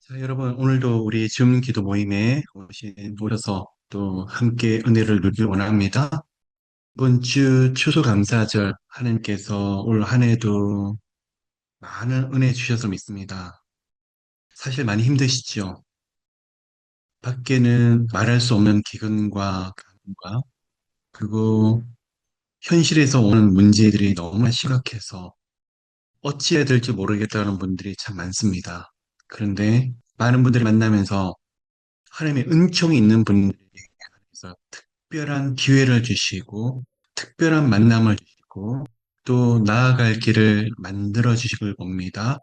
자, 여러분, 오늘도 우리 줌 기도 모임에 오셔서 또 함께 은혜를 누리길 원합니다. 이번 주 추수감사절 하나님께서 올 한 해도 많은 은혜 주셔서 믿습니다. 사실 많이 힘드시죠? 밖에는 말할 수 없는 기근과 가뭄과 그리고 현실에서 오는 문제들이 너무나 심각해서 어찌해야 될지 모르겠다는 분들이 참 많습니다. 그런데 많은 분들이 만나면서 하나님의 은총이 있는 분들에게 하나님께서 특별한 기회를 주시고 특별한 만남을 주시고 또 나아갈 길을 만들어 주시길 봅니다.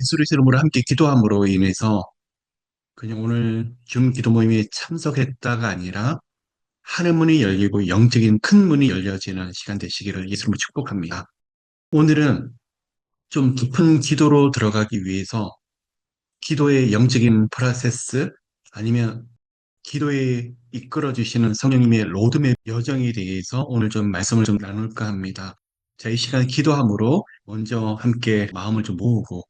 예수의 이름으로 함께 기도함으로 인해서 그냥 오늘 줌 기도 모임에 참석했다가 아니라 하늘 문이 열리고 영적인 큰 문이 열려지는 시간 되시기를 예수님으로 축복합니다. 오늘은 좀 깊은 기도로 들어가기 위해서 기도의 영적인 프로세스 아니면 기도에 이끌어 주시는 성령님의 로드맵 여정에 대해서 오늘 좀 말씀을 좀 나눌까 합니다. 자, 이 시간 기도함으로 먼저 함께 마음을 좀 모으고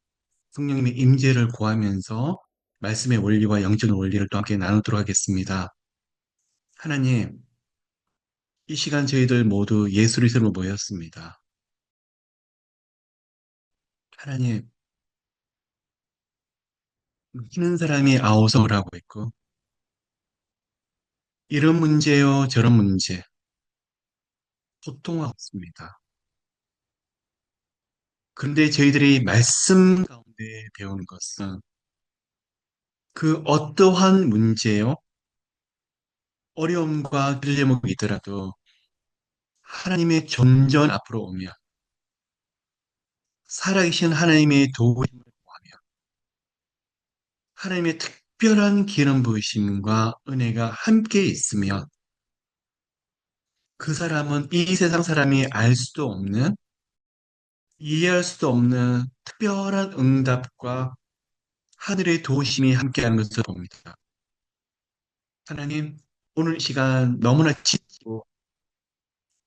성령님의 임재를 구하면서 말씀의 원리와 영적인 원리를 또 함께 나누도록 하겠습니다. 하나님, 이 시간 저희들 모두 예수를 이름으로 모였습니다. 하나님, 힘든 사람이 아우성을 하고 있고 이런 문제요 저런 문제 소통하고 있습니다. 그런데 저희들이 말씀 가운데 배우는 것은 그 어떠한 문제요, 어려움과 딜레마가 있더라도 하나님의 존전 앞으로 오며 살아계신 하나님의 도우심을 구하며 하나님의 특별한 기름 부으심과 은혜가 함께 있으면 그 사람은 이 세상 사람이 알 수도 없는 이해할 수도 없는 특별한 응답과 하늘의 도우심이 함께하는 것을 봅니다. 하나님, 오늘 이 시간 너무나 지치고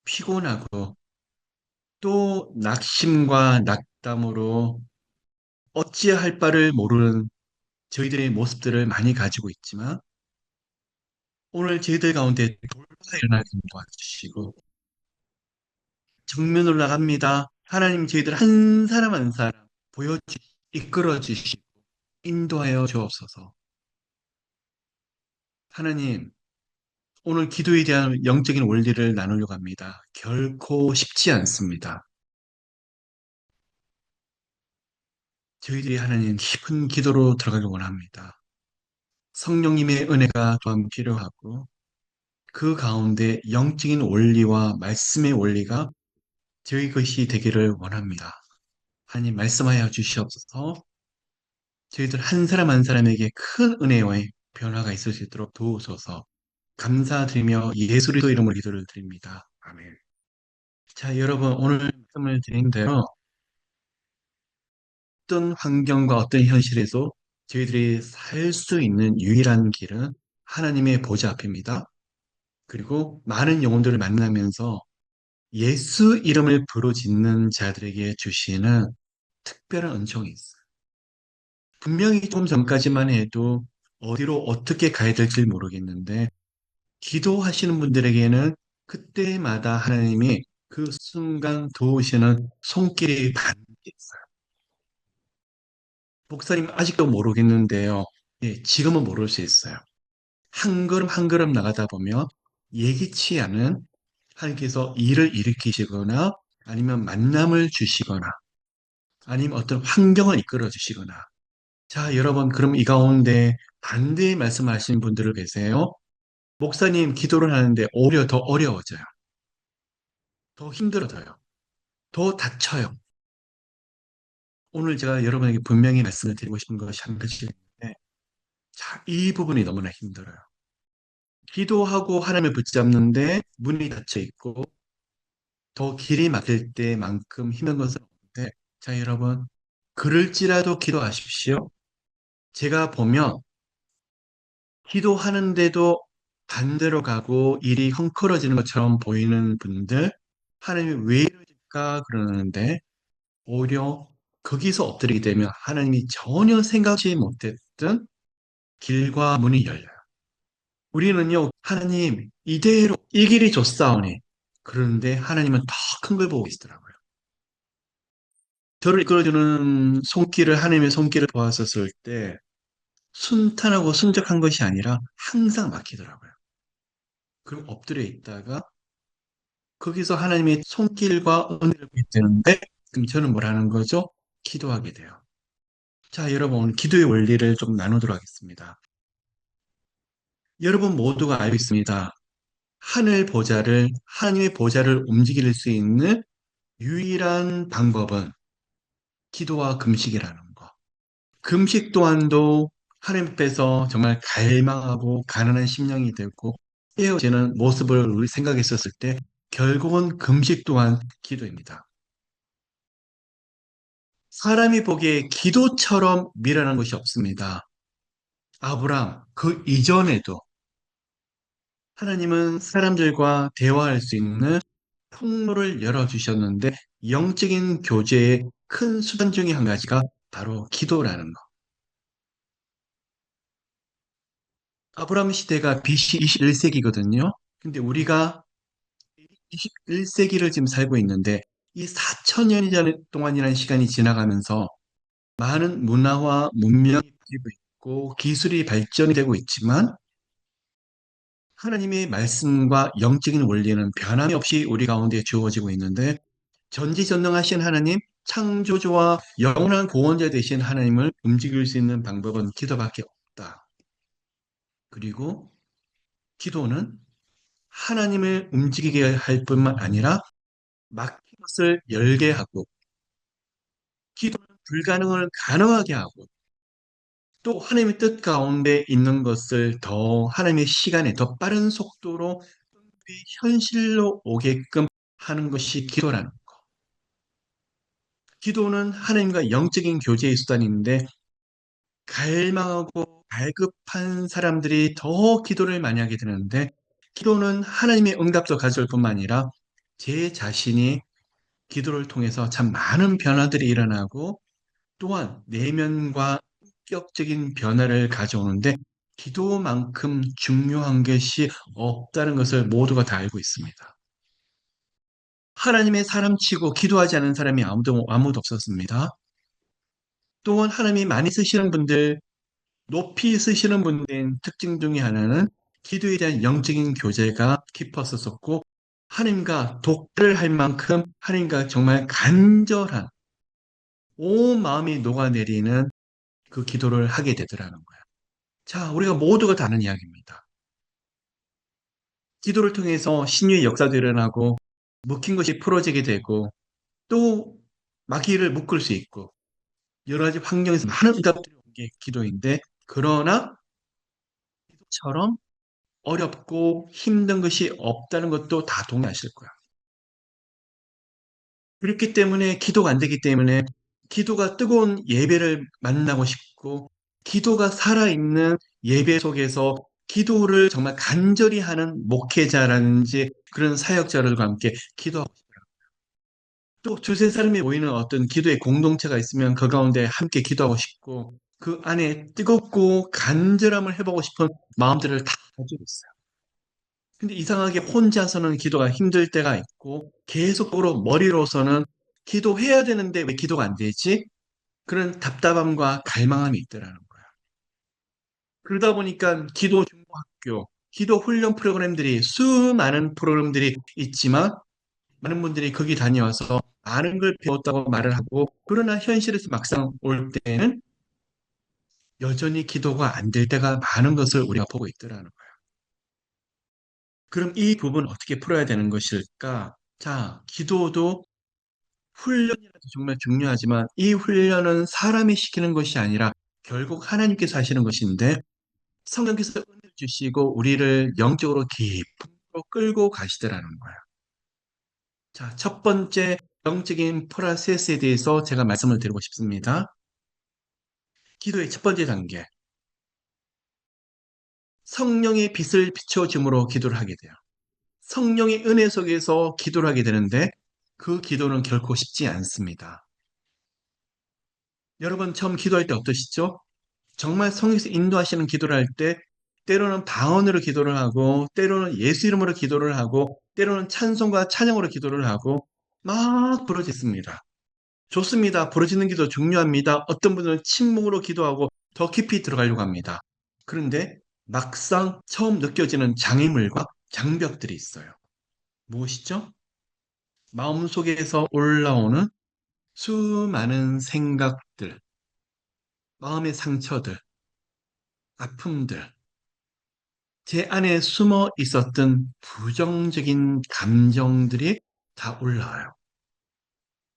피곤하고 또 낙심과 낙담으로 어찌할 바를 모르는 저희들의 모습들을 많이 가지고 있지만 오늘 저희들 가운데 돌파가 일어나게 도와주시고 정면으로 나갑니다. 하나님 저희들 한 사람 한 사람 이끌어 주시고 인도하여 주옵소서. 하나님 오늘 기도에 대한 영적인 원리를 나누려고 합니다. 결코 쉽지 않습니다. 저희들이 하나님 깊은 기도로 들어가길 원합니다. 성령님의 은혜가 또한 필요하고 그 가운데 영적인 원리와 말씀의 원리가 저희 것이 되기를 원합니다. 하나님 말씀하여 주시옵소서. 저희들 한 사람 한 사람에게 큰 은혜와의 변화가 있을 수 있도록 도우소서. 감사드리며 예수 그리스도 이름으로 기도를 드립니다. 아멘. 자, 여러분 오늘 말씀을 드린 대로 어떤 환경과 어떤 현실에서 저희들이 살 수 있는 유일한 길은 하나님의 보좌 앞입니다. 그리고 많은 영혼들을 만나면서 예수 이름을 부르짖는 자들에게 주시는 특별한 은총이 있어요. 분명히 좀 전까지만 해도 어디로 어떻게 가야 될지 모르겠는데, 기도하시는 분들에게는 그때마다 하나님이 그 순간 도우시는 손길이 반드시 있어요. 목사님 아직도 모르겠는데요. 예, 지금은 모를 수 있어요. 한 걸음 한 걸음 나가다 보면 예기치 않은 하나님께서 일을 일으키시거나 아니면 만남을 주시거나 아니면 어떤 환경을 이끌어 주시거나 자, 여러분, 그럼 이 가운데 반대의 말씀하시는 분들을 계세요. 목사님, 기도를 하는데 오히려 더 어려워져요. 더 힘들어져요. 더 다쳐요. 오늘 제가 여러분에게 분명히 말씀을 드리고 싶은 것이 한 가지 있는데, 자, 이 부분이 너무나 힘들어요. 기도하고 하나님을 붙잡는데 문이 닫혀 있고, 더 길이 막힐 때만큼 힘든 것은 없는데, 자, 여러분, 그럴지라도 기도하십시오. 제가 보면 기도하는데도 반대로 가고 일이 헝클어지는 것처럼 보이는 분들, 하나님이 왜 이러실까 그러는데, 오히려 거기서 엎드리게 되면 하나님이 전혀 생각지 못했던 길과 문이 열려요. 우리는요, 하나님, 이대로 이 길이 좋사오니. 그런데 하나님은 더 큰 걸 보고 계시더라고요. 저를 이끌어주는 손길을, 하나님의 손길을 보았었을 때, 순탄하고 순적한 것이 아니라 항상 막히더라고요. 그리고 엎드려 있다가 거기서 하나님의 손길과 은혜를 보게 되는데, 그럼 저는 뭘 하는 거죠? 기도하게 돼요. 자, 여러분, 기도의 원리를 좀 나누도록 하겠습니다. 여러분 모두가 알고 있습니다. 하늘 보좌를, 하나님의 보좌를 움직일 수 있는 유일한 방법은 기도와 금식이라는 거. 금식 또한도 하나님 앞에서 정말 갈망하고 가난한 심령이 되고 깨어지는 모습을 우리 생각했었을 때 결국은 금식 또한 기도입니다. 사람이 보기에 기도처럼 미련한 것이 없습니다. 아브람, 그 이전에도 하나님은 사람들과 대화할 수 있는 통로를 열어주셨는데 영적인 교제의 큰 수단 중에 한 가지가 바로 기도라는 거. 아브라함 시대가 BC 21세기거든요. 근데 우리가 21세기를 지금 살고 있는데 이 4천년 동안이라는 시간이 지나가면서 많은 문화와 문명이 바뀌고 있고 기술이 발전이 되고 있지만 하나님의 말씀과 영적인 원리는 변함이 없이 우리 가운데 주어지고 있는데 전지전능하신 하나님, 창조주와 영원한 구원자 되신 하나님을 움직일 수 있는 방법은 기도밖에 없다. 그리고 기도는 하나님을 움직이게 할 뿐만 아니라 막힌 것을 열게 하고 기도는 불가능을 가능하게 하고 또 하나님의 뜻 가운데 있는 것을 더 하나님의 시간에 더 빠른 속도로 현실로 오게끔 하는 것이 기도라는 거. 기도는 하나님과 영적인 교제의 수단인데 갈망하고 갈급한 사람들이 더 기도를 많이 하게 되는데 기도는 하나님의 응답도 가져올 뿐만 아니라 제 자신이 기도를 통해서 참 많은 변화들이 일어나고 또한 내면과 인격적인 변화를 가져오는데 기도만큼 중요한 것이 없다는 것을 모두가 다 알고 있습니다. 하나님의 사람 치고 기도하지 않은 사람이 아무도 없었습니다. 또한 하나님이 많이 쓰시는 분들, 높이 쓰시는 분들의 특징 중에 하나는 기도에 대한 영적인 교제가 깊었었고 하나님과 독대를 할 만큼 하나님과 정말 간절한 온 마음이 녹아내리는 그 기도를 하게 되더라는 거예요. 자, 우리가 모두가 다 아는 이야기입니다. 기도를 통해서 신유의 역사도 일어나고 묶인 것이 풀어지게 되고 또 마귀를 묶을 수 있고 여러 가지 환경에서 많은 응답들이 온 게 기도인데 그러나 기도처럼 어렵고 힘든 것이 없다는 것도 다 동의하실 거야. 그렇기 때문에 기도가 안 되기 때문에 기도가 뜨거운 예배를 만나고 싶고 기도가 살아있는 예배 속에서 기도를 정말 간절히 하는 목회자라든지 그런 사역자들과 함께 기도하고 싶어요. 또 두세 사람이 모이는 어떤 기도의 공동체가 있으면 그 가운데 함께 기도하고 싶고 그 안에 뜨겁고 간절함을 해보고 싶은 마음들을 다 가지고 있어요. 근데 이상하게 혼자서는 기도가 힘들 때가 있고 계속적으로 머리로서는 기도해야 되는데 왜 기도가 안 되지? 그런 답답함과 갈망함이 있더라는 거예요. 그러다 보니까 기도 중고학교, 기도 훈련 프로그램들이 수많은 프로그램들이 있지만 많은 분들이 거기 다녀와서 많은 걸 배웠다고 말을 하고 그러나 현실에서 막상 올 때는 여전히 기도가 안 될 때가 많은 것을 우리가 보고 있더라는 거예요. 그럼 이 부분 어떻게 풀어야 되는 것일까? 자, 기도도 훈련이라도 정말 중요하지만 이 훈련은 사람이 시키는 것이 아니라 결국 하나님께서 하시는 것인데 성령께서 은혜를 주시고 우리를 영적으로 깊은 곳으로 끌고 가시더라는 거예요. 자, 첫 번째 영적인 프로세스에 대해서 제가 말씀을 드리고 싶습니다. 기도의 첫 번째 단계. 성령의 빛을 비춰줌으로 기도를 하게 돼요. 성령의 은혜 속에서 기도를 하게 되는데 그 기도는 결코 쉽지 않습니다. 여러분 처음 기도할 때 어떠시죠? 정말 성령께서 인도하시는 기도를 할 때 때로는 방언으로 기도를 하고 때로는 예수 이름으로 기도를 하고 때로는 찬송과 찬양으로 기도를 하고 막 부르짖습니다. 좋습니다. 부르짖는 기도 중요합니다. 어떤 분들은 침묵으로 기도하고 더 깊이 들어가려고 합니다. 그런데 막상 처음 느껴지는 장애물과 장벽들이 있어요. 무엇이죠? 마음속에서 올라오는 수많은 생각들, 마음의 상처들, 아픔들, 제 안에 숨어 있었던 부정적인 감정들이 다 올라와요.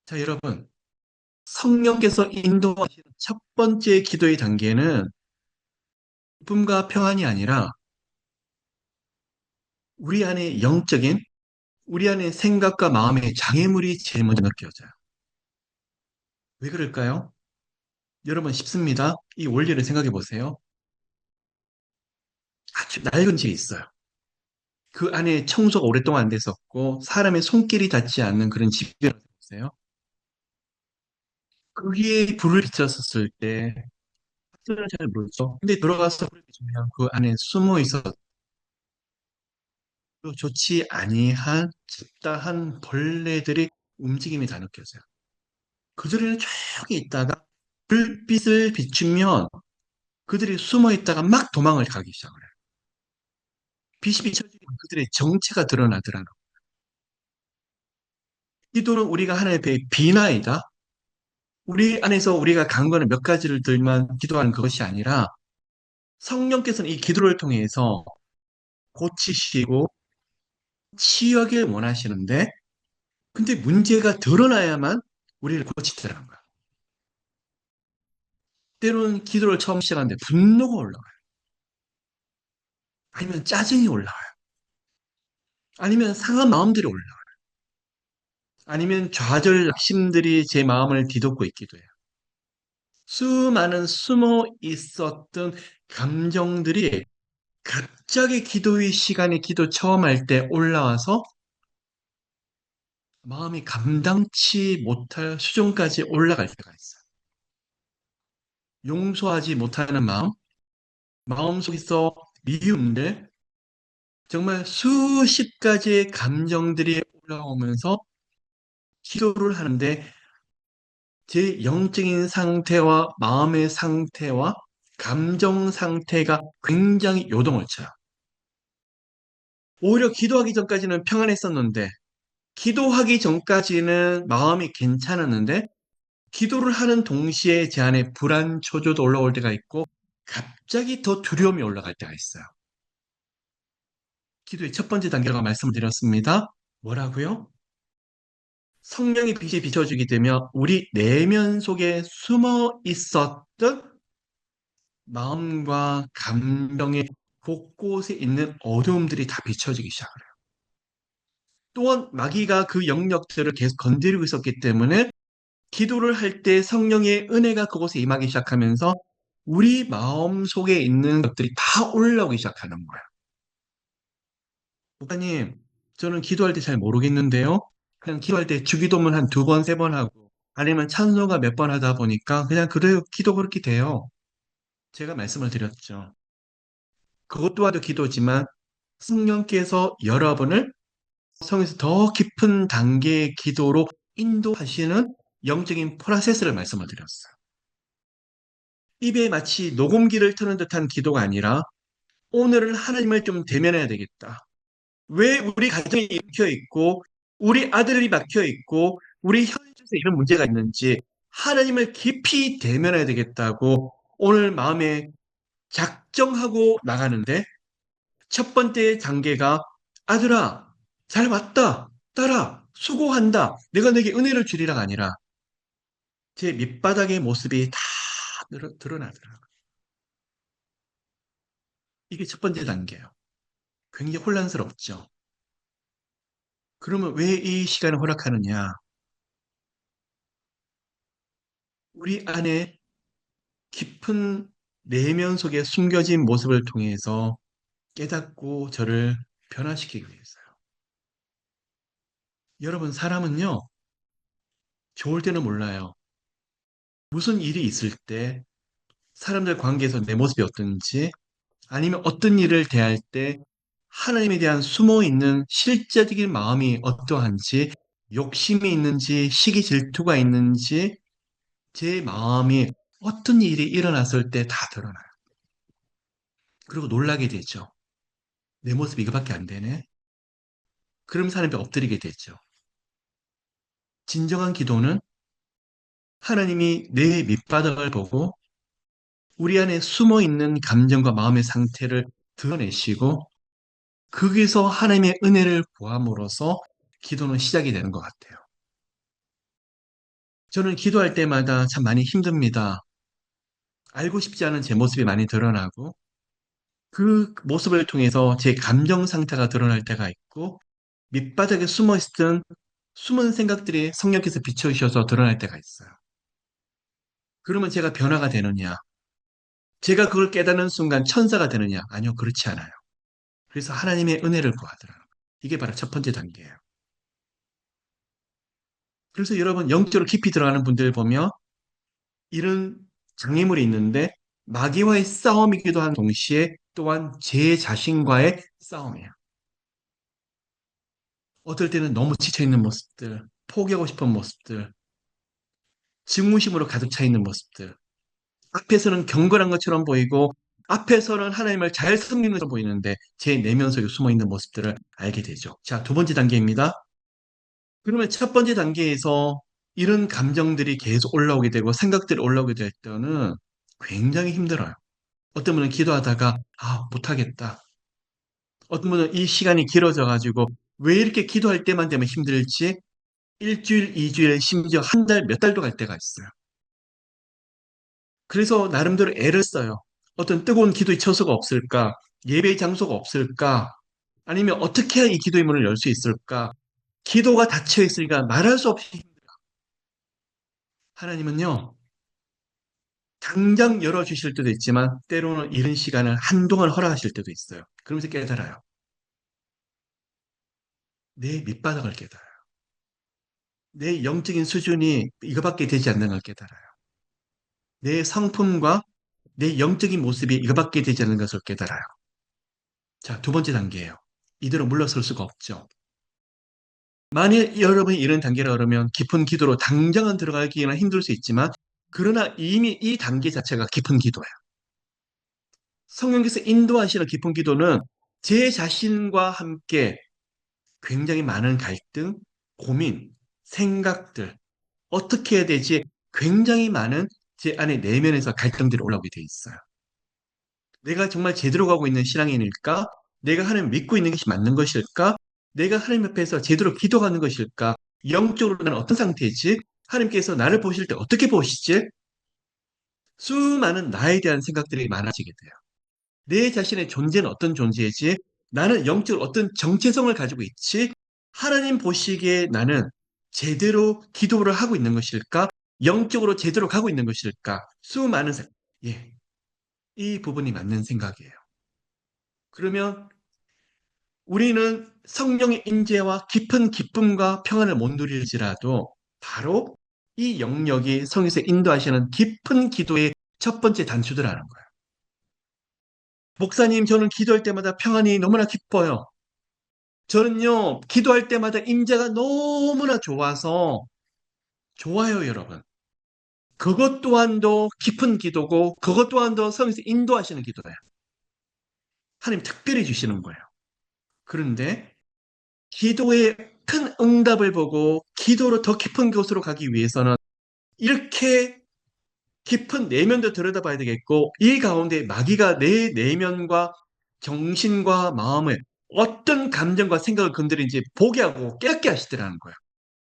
자, 여러분, 성령께서 인도하시는 첫 번째 기도의 단계는 기쁨과 평안이 아니라 우리 안에 영적인, 우리 안에 생각과 마음의 장애물이 제일 먼저 느껴져요. 왜 그럴까요? 여러분 쉽습니다. 이 원리를 생각해 보세요. 아주 낡은 집이 있어요. 그 안에 청소가 오랫동안 안 됐었고 사람의 손길이 닿지 않는 그런 집이라고 보세요. 그 위에 불을 비쳤었을 때 뜻을 잘 모르죠. 근데 들어가서 불을 비추면 그 안에 숨어 있어서 좋지 아니한 집다한 벌레들이 움직임이 다 느껴져요. 그들은 조용히 있다가 불빛을 비추면 그들이 숨어 있다가 막 도망을 가기 시작을 해요. 빛이 비춰지면 그들의 정체가 드러나더라고요. 기도는 우리가 하나님 앞에 비나이다. 우리 안에서 우리가 간과는 몇 가지를 들만 기도하는 그것이 아니라 성령께서는 이 기도를 통해서 고치시고 치유하길 원하시는데 근데 문제가 드러나야만 우리를 고치더라는 거야. 때로는 기도를 처음 시작하는데 분노가 올라와요. 아니면 짜증이 올라와요. 아니면 상한 마음들이 올라와요. 아니면 좌절 낙심들이 제 마음을 뒤덮고 있기도 해요. 수많은 숨어 있었던 감정들이 갑자기 기도의 시간에 기도 처음 할 때 올라와서 마음이 감당치 못할 수준까지 올라갈 때가 있어요. 용서하지 못하는 마음, 마음속에서 미움들, 정말 수십 가지의 감정들이 올라오면서 기도를 하는데 제 영적인 상태와 마음의 상태와 감정 상태가 굉장히 요동을 쳐요. 오히려 기도하기 전까지는 평안했었는데, 기도하기 전까지는 마음이 괜찮았는데, 기도를 하는 동시에 제 안에 불안, 초조도 올라올 때가 있고, 갑자기 더 두려움이 올라갈 때가 있어요. 기도의 첫 번째 단계라고 말씀을 드렸습니다. 뭐라고요? 성령의 빛이 비춰주게 되면 우리 내면 속에 숨어 있었던 마음과 감정의 곳곳에 있는 어두움들이 다 비춰지기 시작을 해요. 또한 마귀가 그 영역들을 계속 건드리고 있었기 때문에 기도를 할 때 성령의 은혜가 그곳에 임하기 시작하면서 우리 마음 속에 있는 것들이 다 올라오기 시작하는 거예요. 목사님, 저는 기도할 때 잘 모르겠는데요. 그냥 기도할 때 주기도문 한 두 번, 세 번 하고 아니면 찬송가 몇 번 하다 보니까 그냥 그래요. 기도 그렇게 돼요. 제가 말씀을 드렸죠. 그것 또한 기도지만 성령께서 여러분을 성에서 더 깊은 단계의 기도로 인도하시는 영적인 프로세스를 말씀을 드렸어요. 입에 마치 녹음기를 트는 듯한 기도가 아니라 오늘은 하나님을 좀 대면해야 되겠다. 왜 우리 가정이 막혀 있고 우리 아들이 막혀 있고 우리 현실에서 이런 문제가 있는지 하나님을 깊이 대면해야 되겠다고 오늘 마음에 작정하고 나가는데 첫 번째 단계가 아들아 잘 왔다 딸아 수고한다 내가 내게 은혜를 주리라가 아니라 제 밑바닥의 모습이 다 드러나더라고요. 이게 첫 번째 단계예요. 굉장히 혼란스럽죠. 그러면 왜 이 시간을 허락하느냐? 우리 안에 깊은 내면 속에 숨겨진 모습을 통해서 깨닫고 저를 변화시키기 위해서요. 여러분, 사람은요, 좋을 때는 몰라요. 무슨 일이 있을 때 사람들 관계에서 내 모습이 어떤지 아니면 어떤 일을 대할 때 하나님에 대한 숨어 있는 실제적인 마음이 어떠한지 욕심이 있는지 시기 질투가 있는지 제 마음이 어떤 일이 일어났을 때 다 드러나요. 그리고 놀라게 되죠. 내 모습이 이거밖에 안 되네. 그럼 사람이 엎드리게 되죠. 진정한 기도는 하나님이 내 밑바닥을 보고 우리 안에 숨어 있는 감정과 마음의 상태를 드러내시고 거기서 하나님의 은혜를 구함으로써 기도는 시작이 되는 것 같아요. 저는 기도할 때마다 참 많이 힘듭니다. 알고 싶지 않은 제 모습이 많이 드러나고 그 모습을 통해서 제 감정 상태가 드러날 때가 있고 밑바닥에 숨어 있던 숨은 생각들이 성령께서 비춰주셔서 드러날 때가 있어요. 그러면 제가 변화가 되느냐? 제가 그걸 깨닫는 순간 천사가 되느냐? 아니요, 그렇지 않아요. 그래서 하나님의 은혜를 구하더라고요. 이게 바로 첫 번째 단계예요. 그래서 여러분 영적으로 깊이 들어가는 분들 보면 이런 장애물이 있는데 마귀와의 싸움이기도 한 동시에 또한 제 자신과의 싸움이에요. 어떨 때는 너무 지쳐있는 모습들, 포기하고 싶은 모습들, 증오심으로 가득 차 있는 모습들, 앞에서는 경건한 것처럼 보이고 앞에서는 하나님을 잘 섬기는 것처럼 보이는데 제 내면 속에 숨어 있는 모습들을 알게 되죠. 자, 두 번째 단계입니다. 그러면 첫 번째 단계에서 이런 감정들이 계속 올라오게 되고 생각들이 올라오게 될 때는 굉장히 힘들어요. 어떤 분은 기도하다가 못하겠다. 어떤 분은 이 시간이 길어져 가지고 왜 이렇게 기도할 때만 되면 힘들지? 일주일, 이주일, 심지어 한 달, 몇 달도 갈 때가 있어요. 그래서 나름대로 애를 써요. 어떤 뜨거운 기도의 처소가 없을까? 예배의 장소가 없을까? 아니면 어떻게 해야 이 기도의 문을 열 수 있을까? 기도가 닫혀 있으니까 말할 수 없이 하나님은요, 당장 열어주실 때도 있지만 때로는 이런 시간을 한동안 허락하실 때도 있어요. 그러면서 깨달아요. 내 밑바닥을 깨달아요. 내 영적인 수준이 이거밖에 되지 않는 걸 깨달아요. 내 성품과 내 영적인 모습이 이거밖에 되지 않는 것을 깨달아요. 자, 두 번째 단계예요. 이대로 물러설 수가 없죠. 만일 여러분이 이런 단계를 오르면 깊은 기도로 당장은 들어가기는 힘들 수 있지만 그러나 이미 이 단계 자체가 깊은 기도예요. 성령께서 인도하시는 깊은 기도는 제 자신과 함께 굉장히 많은 갈등, 고민, 생각들, 어떻게 해야 되지? 굉장히 많은 제 안에 내면에서 갈등들이 올라오게 돼 있어요. 내가 정말 제대로 가고 있는 신앙인일까? 내가 하나님 믿고 있는 것이 맞는 것일까? 내가 하나님 앞에서 제대로 기도하는 것일까? 영적으로 나는 어떤 상태이지? 하나님께서 나를 보실 때 어떻게 보시지? 수많은 나에 대한 생각들이 많아지게 돼요. 내 자신의 존재는 어떤 존재이지? 나는 영적으로 어떤 정체성을 가지고 있지? 하나님 보시기에 나는 제대로 기도를 하고 있는 것일까? 영적으로 제대로 가고 있는 것일까? 수많은 생각. 예, 이 부분이 맞는 생각이에요. 그러면 우리는 성령의 인재와 깊은 기쁨과 평안을 못 누릴지라도 바로 이 영역이 성에서 인도하시는 깊은 기도의 첫 번째 단추들하는 거예요. 목사님, 저는 기도할 때마다 평안이 너무나 기뻐요. 저는요, 기도할 때마다 임재가 너무나 좋아서 좋아요, 여러분. 그것 또한도 깊은 기도고 그것 또한도 성에서 인도하시는 기도예요. 하나님 특별히 주시는 거예요. 그런데 기도의 큰 응답을 보고 기도로 더 깊은 곳으로 가기 위해서는 이렇게 깊은 내면도 들여다봐야 되겠고 이 가운데 마귀가 내 내면과 정신과 마음을 어떤 감정과 생각을 건드리는지 보게 하고 깨닫게 하시더라는 거예요.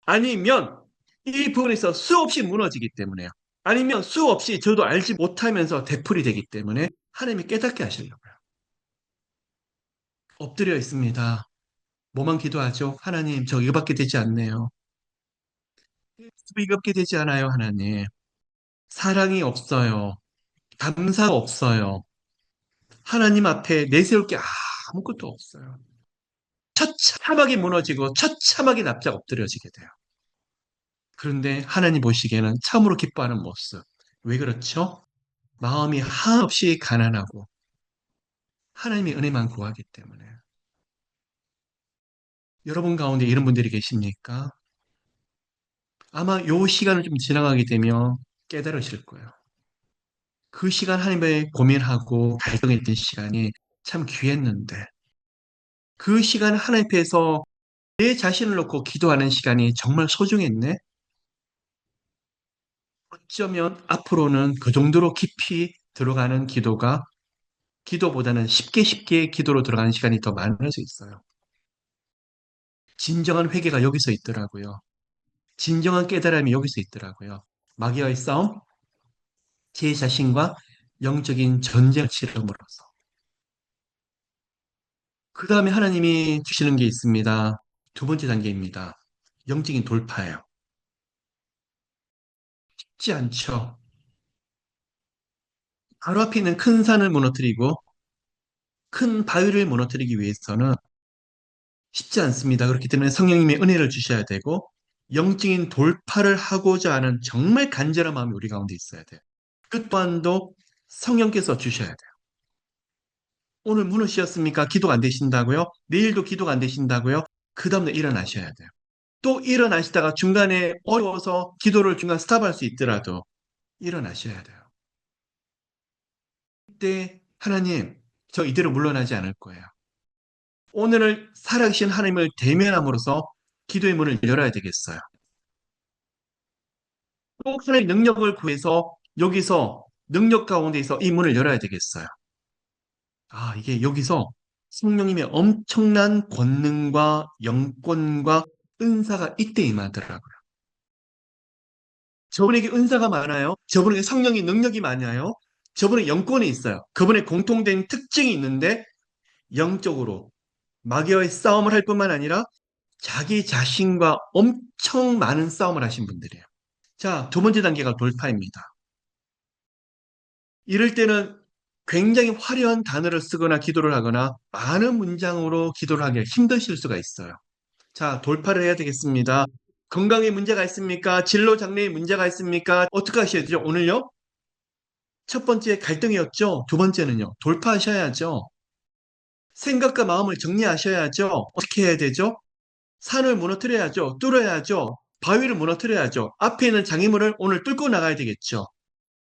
아니면 이 부분에서 수없이 무너지기 때문에요. 아니면 수없이 저도 알지 못하면서 되풀이 되기 때문에 하나님이 깨닫게 하시려고요. 엎드려 있습니다. 뭐만 기도하죠? 하나님, 저 이거밖에 되지 않네요. 이거밖에 되지 않아요, 하나님. 사랑이 없어요. 감사가 없어요. 하나님 앞에 내세울 게 아무것도 없어요. 처참하게 무너지고 처참하게 납작 엎드려지게 돼요. 그런데 하나님 보시기에는 참으로 기뻐하는 모습. 왜 그렇죠? 마음이 한없이 가난하고 하나님의 은혜만 구하기 때문에. 여러분 가운데 이런 분들이 계십니까? 아마 요 시간을 좀 지나가게 되면 깨달으실 거예요. 그 시간 하나님의 고민하고 갈등했던 시간이 참 귀했는데 그 시간 하나님 앞에서 내 자신을 놓고 기도하는 시간이 정말 소중했네? 어쩌면 앞으로는 그 정도로 깊이 들어가는 기도보다는 쉽게 쉽게 기도로 들어가는 시간이 더 많을 수 있어요. 진정한 회개가 여기서 있더라고요. 진정한 깨달음이 여기서 있더라고요. 마귀와의 싸움, 제 자신과 영적인 전쟁을 치름으로써. 그 다음에 하나님이 주시는 게 있습니다. 두 번째 단계입니다. 영적인 돌파예요. 쉽지 않죠. 바로 앞에 있는 큰 산을 무너뜨리고 큰 바위를 무너뜨리기 위해서는 쉽지 않습니다. 그렇기 때문에 성령님의 은혜를 주셔야 되고 영적인 돌파를 하고자 하는 정말 간절한 마음이 우리 가운데 있어야 돼요. 그 또한도 성령께서 주셔야 돼요. 오늘 무너지셨습니까? 기도가 안 되신다고요? 내일도 기도가 안 되신다고요? 그 다음날 일어나셔야 돼요. 또 일어나시다가 중간에 어려워서 기도를 중간 스탑할 수 있더라도 일어나셔야 돼요. 그때 하나님, 저 이대로 물러나지 않을 거예요. 오늘을 살아계신 하나님을 대면함으로써 기도의 문을 열어야 되겠어요. 또 하나님의 능력을 구해서 여기서 능력 가운데서 이 문을 열어야 되겠어요. 아, 이게 여기서 성령님의 엄청난 권능과 영권과 은사가 이때 임하더라고요. 저분에게 은사가 많아요. 저분에게 성령의 능력이 많아요. 저분의 영권이 있어요. 그분의 공통된 특징이 있는데 영적으로 마귀와의 싸움을 할 뿐만 아니라 자기 자신과 엄청 많은 싸움을 하신 분들이에요. 자, 두 번째 단계가 돌파입니다. 이럴 때는 굉장히 화려한 단어를 쓰거나 기도를 하거나 많은 문장으로 기도를 하기 힘드실 수가 있어요. 자, 돌파를 해야 되겠습니다. 건강에 문제가 있습니까? 진로 장래에 문제가 있습니까? 어떻게 하셔야 되죠? 오늘요? 첫 번째 갈등이었죠? 두 번째는요? 돌파하셔야죠. 생각과 마음을 정리하셔야죠. 어떻게 해야 되죠? 산을 무너뜨려야죠. 뚫어야죠. 바위를 무너뜨려야죠. 앞에 있는 장애물을 오늘 뚫고 나가야 되겠죠.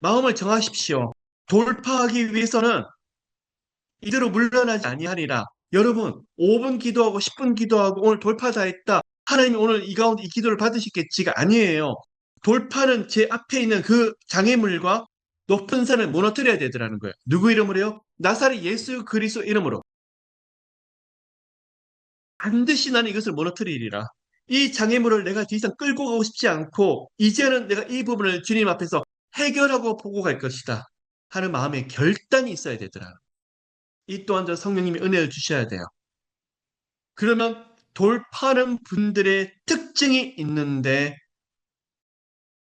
마음을 정하십시오. 돌파하기 위해서는 이대로 물러나지 아니하리라. 여러분, 5분 기도하고 10분 기도하고 오늘 돌파 다 했다. 하나님이 오늘 이 가운데 이 기도를 받으시겠지가 아니에요. 돌파는 제 앞에 있는 그 장애물과 높은 산을 무너뜨려야 되더라는 거예요. 누구 이름으로요? 나사렛 예수 그리스도 이름으로. 반드시 나는 이것을 무너뜨리리라. 이 장애물을 내가 더 이상 끌고 가고 싶지 않고 이제는 내가 이 부분을 주님 앞에서 해결하고 보고 갈 것이다 하는 마음의 결단이 있어야 되더라. 이 또한 저 성령님이 은혜를 주셔야 돼요. 그러면 돌파하는 분들의 특징이 있는데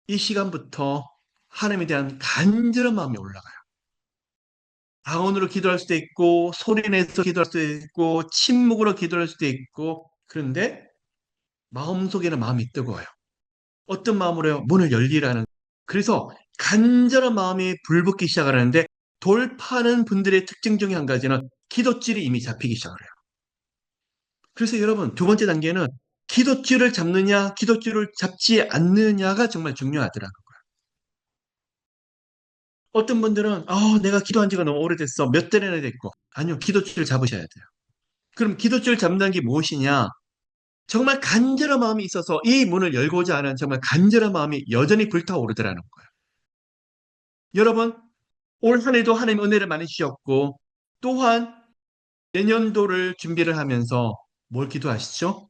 이 시간부터 하나님에 대한 간절한 마음이 올라가요. 방언으로 기도할 수도 있고 소리내서 기도할 수도 있고 침묵으로 기도할 수도 있고 그런데 마음속에는 마음이 뜨거워요. 어떤 마음으로요? 문을 열리라는. 그래서 간절한 마음이 불붙기 시작하는데 돌파하는 분들의 특징 중에 한 가지는 기도줄이 이미 잡히기 시작을 해요. 그래서 여러분 두 번째 단계는 기도줄을 잡느냐 기도줄을 잡지 않느냐가 정말 중요하더라고요. 어떤 분들은 내가 기도한 지가 너무 오래됐어. 몇 달이나 됐고. 아니요. 기도줄을 잡으셔야 돼요. 그럼 기도줄 잡는 게 무엇이냐? 정말 간절한 마음이 있어서 이 문을 열고자 하는 정말 간절한 마음이 여전히 불타오르더라는 거예요. 여러분, 올 한 해도 하나님 은혜를 많이 주셨고, 또한 내년도를 준비를 하면서 뭘 기도하시죠?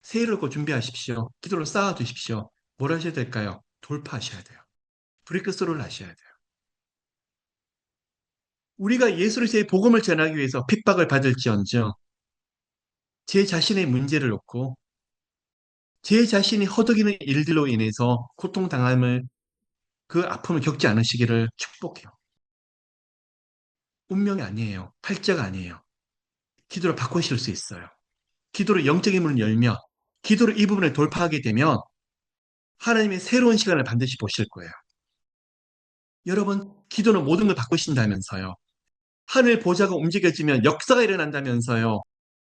새해를 꼭 준비하십시오. 기도를 쌓아두십시오. 뭘 하셔야 될까요? 돌파하셔야 돼요. 브레이크스루를 하셔야 돼요. 우리가 예수의 복음을 전하기 위해서 핍박을 받을지언정 제 자신의 문제를 놓고 제 자신이 허덕이는 일들로 인해서 고통당함을 그 아픔을 겪지 않으시기를 축복해요. 운명이 아니에요. 팔자가 아니에요. 기도를 바꾸실 수 있어요. 기도로 영적인 문을 열면 기도로 이 부분을 돌파하게 되면 하나님의 새로운 시간을 반드시 보실 거예요. 여러분, 기도는 모든 걸 바꾸신다면서요. 하늘 보좌가 움직여지면 역사가 일어난다면서요.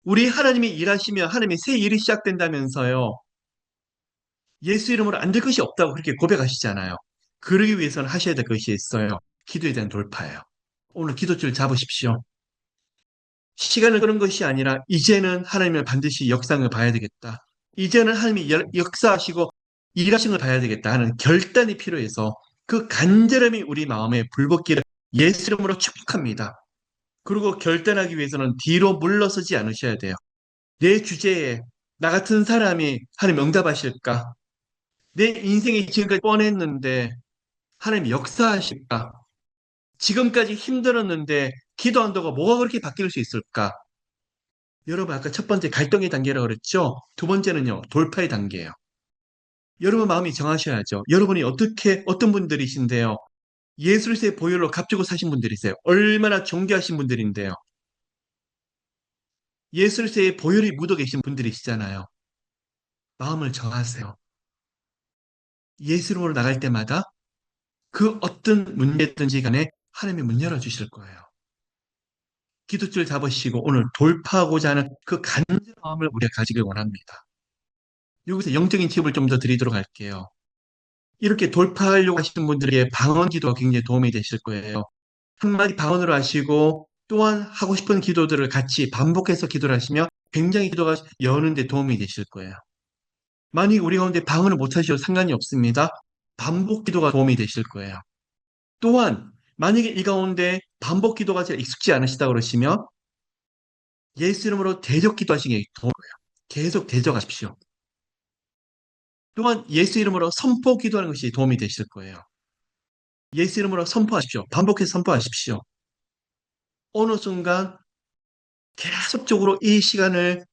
우리 하나님이 일하시면 하나님의 새 일이 시작된다면서요. 예수 이름으로 안 될 것이 없다고 그렇게 고백하시잖아요. 그러기 위해서는 하셔야 될 것이 있어요. 기도에 대한 돌파예요. 오늘 기도줄 잡으십시오. 시간을 끄는 것이 아니라 이제는 하나님을 반드시 역상을 봐야 되겠다. 이제는 하나님이 역사하시고 일하신 걸 봐야 되겠다 하는 결단이 필요해서 그 간절함이 우리 마음에 불붙기를 예수 이름으로 축복합니다. 그리고 결단하기 위해서는 뒤로 물러서지 않으셔야 돼요. 내 주제에 나 같은 사람이 하나님 응답하실까? 내 인생이 지금까지 뻔했는데 하나님 역사하실까? 지금까지 힘들었는데 기도한다고 뭐가 그렇게 바뀔 수 있을까? 여러분 아까 첫 번째 갈등의 단계라고 그랬죠? 두 번째는요 돌파의 단계예요. 여러분 마음이 정하셔야죠. 여러분이 어떤 분들이신데요? 예술의 보혈로 값주고 사신 분들이세요. 얼마나 존귀하신 분들인데요. 예술의 보혈이 묻어 계신 분들이시잖아요. 마음을 정하세요. 예수님으로 나갈 때마다 그 어떤 문제든지 간에 하나님이 문 열어주실 거예요. 기도줄 잡으시고 오늘 돌파하고자 하는 그 간절한 마음을 우리가 가지길 원합니다. 여기서 영적인 팁을 좀 더 드리도록 할게요. 이렇게 돌파하려고 하시는 분들에게 방언 기도가 굉장히 도움이 되실 거예요. 한마디 방언으로 하시고 또한 하고 싶은 기도들을 같이 반복해서 기도를 하시면 굉장히 기도가 여는데 도움이 되실 거예요. 만약 우리 가운데 방언을 못 하셔도 상관이 없습니다. 반복 기도가 도움이 되실 거예요. 또한 만약에 이 가운데 반복 기도가 잘 익숙지 않으시다 그러시면 예수 이름으로 대적 기도하시기 도움이 돼요. 계속 대적하십시오. 또한 예수 이름으로 선포 기도하는 것이 도움이 되실 거예요. 예수 이름으로 선포하십시오. 반복해서 선포하십시오. 어느 순간 계속적으로 이 시간을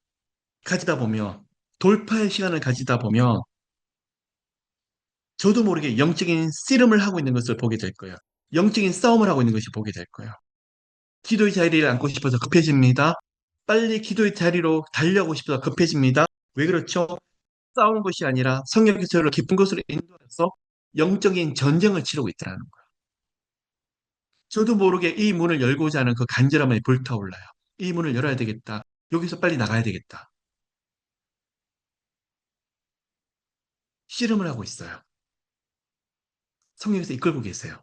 가지다 보면 돌파의 시간을 가지다 보면 저도 모르게 영적인 씨름을 하고 있는 것을 보게 될 거예요. 영적인 싸움을 하고 있는 것이 보게 될 거예요. 기도의 자리를 앉고 싶어서 급해집니다. 빨리 기도의 자리로 달려가고 싶어서 급해집니다. 왜 그렇죠? 싸우는 것이 아니라 성령께서 저를 깊은 곳으로 인도해서 영적인 전쟁을 치르고 있다는 거예요. 저도 모르게 이 문을 열고자 하는 그 간절함이 불타올라요. 이 문을 열어야 되겠다. 여기서 빨리 나가야 되겠다. 씨름을 하고 있어요. 성령께서 이끌고 계세요.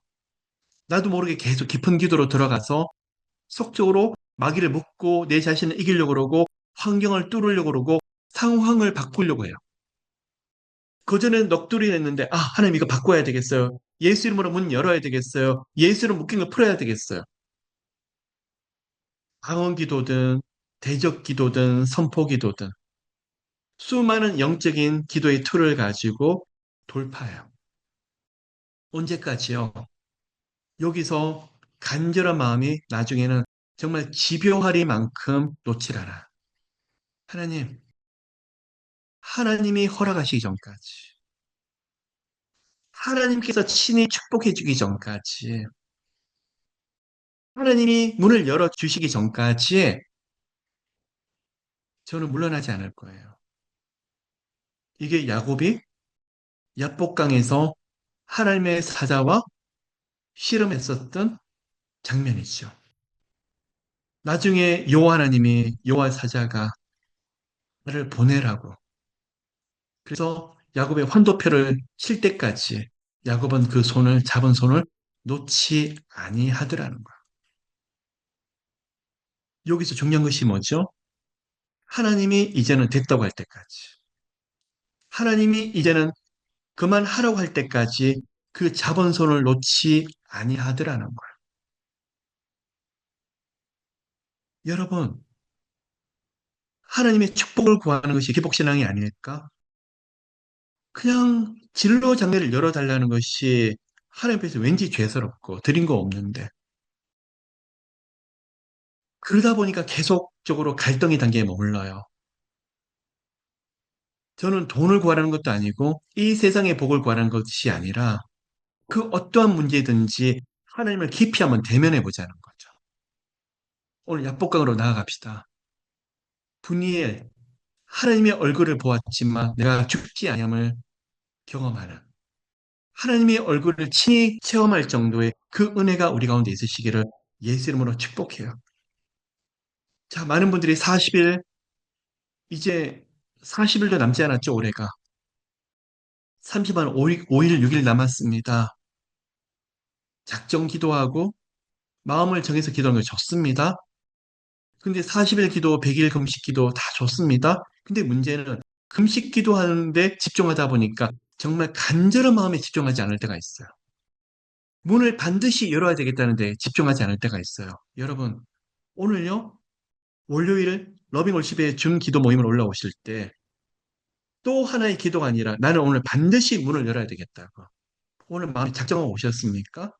나도 모르게 계속 깊은 기도로 들어가서 속적으로 마귀를 묶고 내 자신을 이기려고 그러고 환경을 뚫으려고 그러고 상황을 바꾸려고 해요. 그전엔 넋두리 했는데 하나님 이거 바꿔야 되겠어요. 예수 이름으로 문 열어야 되겠어요. 예수 이름 묶인 거 풀어야 되겠어요. 방언 기도든 대적 기도든 선포 기도든 수많은 영적인 기도의 툴을 가지고 돌파해요. 언제까지요? 여기서 간절한 마음이 나중에는 정말 집요하리만큼 놓질 않아. 하나님, 하나님이 허락하시기 전까지, 하나님께서 친히 축복해 주기 전까지, 하나님이 문을 열어 주시기 전까지 저는 물러나지 않을 거예요. 이게 야곱이 야복강에서 하나님의 사자와 씨름했었던 장면이죠. 나중에 여호와 하나님이 여호와 사자가 나를 보내라고. 그래서 야곱의 환도표를 칠 때까지 야곱은 그 손을 잡은 손을 놓지 아니하더라는 거야. 여기서 중요한 것이 뭐죠? 하나님이 이제는 됐다고 할 때까지. 하나님이 이제는 그만하라고 할 때까지 그 잡은 손을 놓지 아니하더라는 거야. 여러분, 하나님의 축복을 구하는 것이 기복신앙이 아닐까? 그냥 진로 장례를 열어달라는 것이 하나님 앞에서 왠지 죄스럽고 드린 거 없는데 그러다 보니까 계속적으로 갈등의 단계에 머물러요. 저는 돈을 구하라는 것도 아니고 이 세상의 복을 구하는 것이 아니라 그 어떠한 문제든지 하나님을 깊이 한번 대면해 보자는 거죠. 오늘 약복강으로 나아갑시다. 분이엘, 하나님의 얼굴을 보았지만 내가 죽지 아니함을 경험하는 하나님의 얼굴을 친히 체험할 정도의 그 은혜가 우리 가운데 있으시기를 예수 이름으로 축복해요. 자, 많은 분들이 40일, 이제 40일도 남지 않았죠, 올해가. 30만 5일, 6일 남았습니다. 작정 기도하고 마음을 정해서 기도하는 거 좋습니다. 근데 40일 기도, 100일 금식 기도 다 좋습니다. 근데 문제는 금식 기도하는데 집중하다 보니까 정말 간절한 마음에 집중하지 않을 때가 있어요. 문을 반드시 열어야 되겠다는데 집중하지 않을 때가 있어요. 여러분, 오늘요, 월요일 러빙 월십의 준 기도 모임을 올라오실 때 또 하나의 기도가 아니라 나는 오늘 반드시 문을 열어야 되겠다고. 오늘 마음에 작정하고 오셨습니까?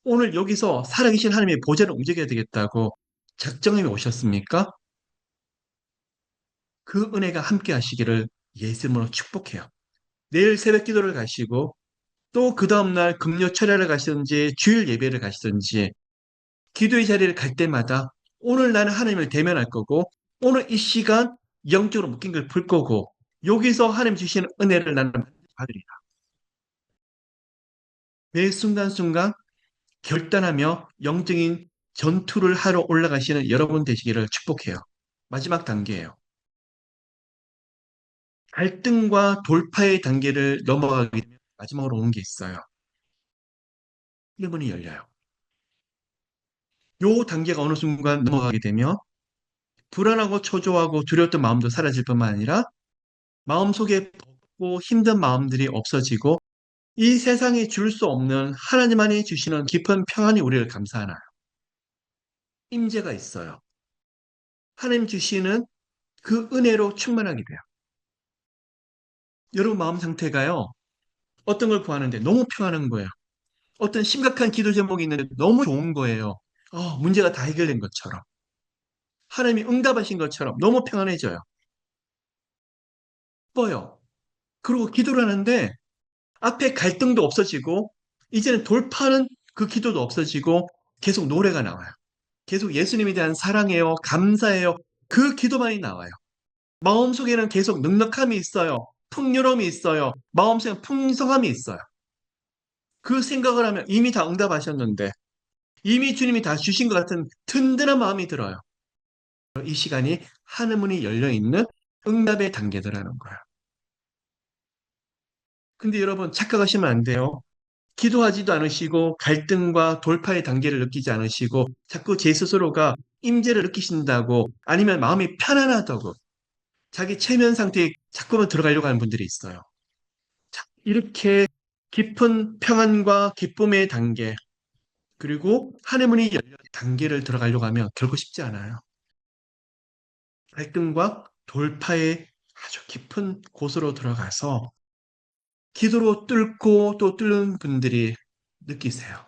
오늘 여기서 살아계신 하나님의 보좌를 움직여야 되겠다고 작정해 오셨습니까? 그 은혜가 함께 하시기를 예수 이름으로 축복해요. 내일 새벽 기도를 가시고 또 그 다음날 금요 철야를 가시든지 주일 예배를 가시든지 기도의 자리를 갈 때마다 오늘 나는 하나님을 대면할 거고 오늘 이 시간 영적으로 묶인 걸 풀 거고 여기서 하나님 주시는 은혜를 나는 받으리라. 매 순간순간 결단하며 영적인 전투를 하러 올라가시는 여러분 되시기를 축복해요. 마지막 단계예요. 갈등과 돌파의 단계를 넘어가게 되면 마지막으로 오는 게 있어요. 문이 열려요. 요 단계가 어느 순간 넘어가게 되면 불안하고 초조하고 두려웠던 마음도 사라질 뿐만 아니라 마음속에 벅고 힘든 마음들이 없어지고 이 세상에 줄 수 없는 하나님만이 주시는 깊은 평안이 우리를 감싸나요. 임재가 있어요. 하나님 주시는 그 은혜로 충만하게 돼요. 여러분 마음 상태가요. 어떤 걸 구하는데 너무 평안한 거예요. 어떤 심각한 기도 제목이 있는데 너무 좋은 거예요. 문제가 다 해결된 것처럼. 하나님이 응답하신 것처럼 너무 평안해져요. 뻐요. 그리고 기도를 하는데 앞에 갈등도 없어지고 이제는 돌파하는 그 기도도 없어지고 계속 노래가 나와요. 계속 예수님에 대한 사랑해요, 감사해요. 그 기도만이 나와요. 마음속에는 계속 넉넉함이 있어요. 풍요로움이 있어요. 마음속에 풍성함이 있어요. 그 생각을 하면 이미 다 응답하셨는데 이미 주님이 다 주신 것 같은 든든한 마음이 들어요. 이 시간이 하늘문이 열려 있는 응답의 단계더라는 거예요. 근데 여러분 착각하시면 안 돼요. 기도하지도 않으시고 갈등과 돌파의 단계를 느끼지 않으시고 자꾸 제 스스로가 임재를 느끼신다고 아니면 마음이 편안하다고 자기 체면 상태에 자꾸만 들어가려고 하는 분들이 있어요. 자, 이렇게 깊은 평안과 기쁨의 단계 그리고 하늘문이 열린 단계를 들어가려고 하면 결코 쉽지 않아요. 갈등과 돌파의 아주 깊은 곳으로 들어가서 기도로 뚫고 또 뚫는 분들이 느끼세요.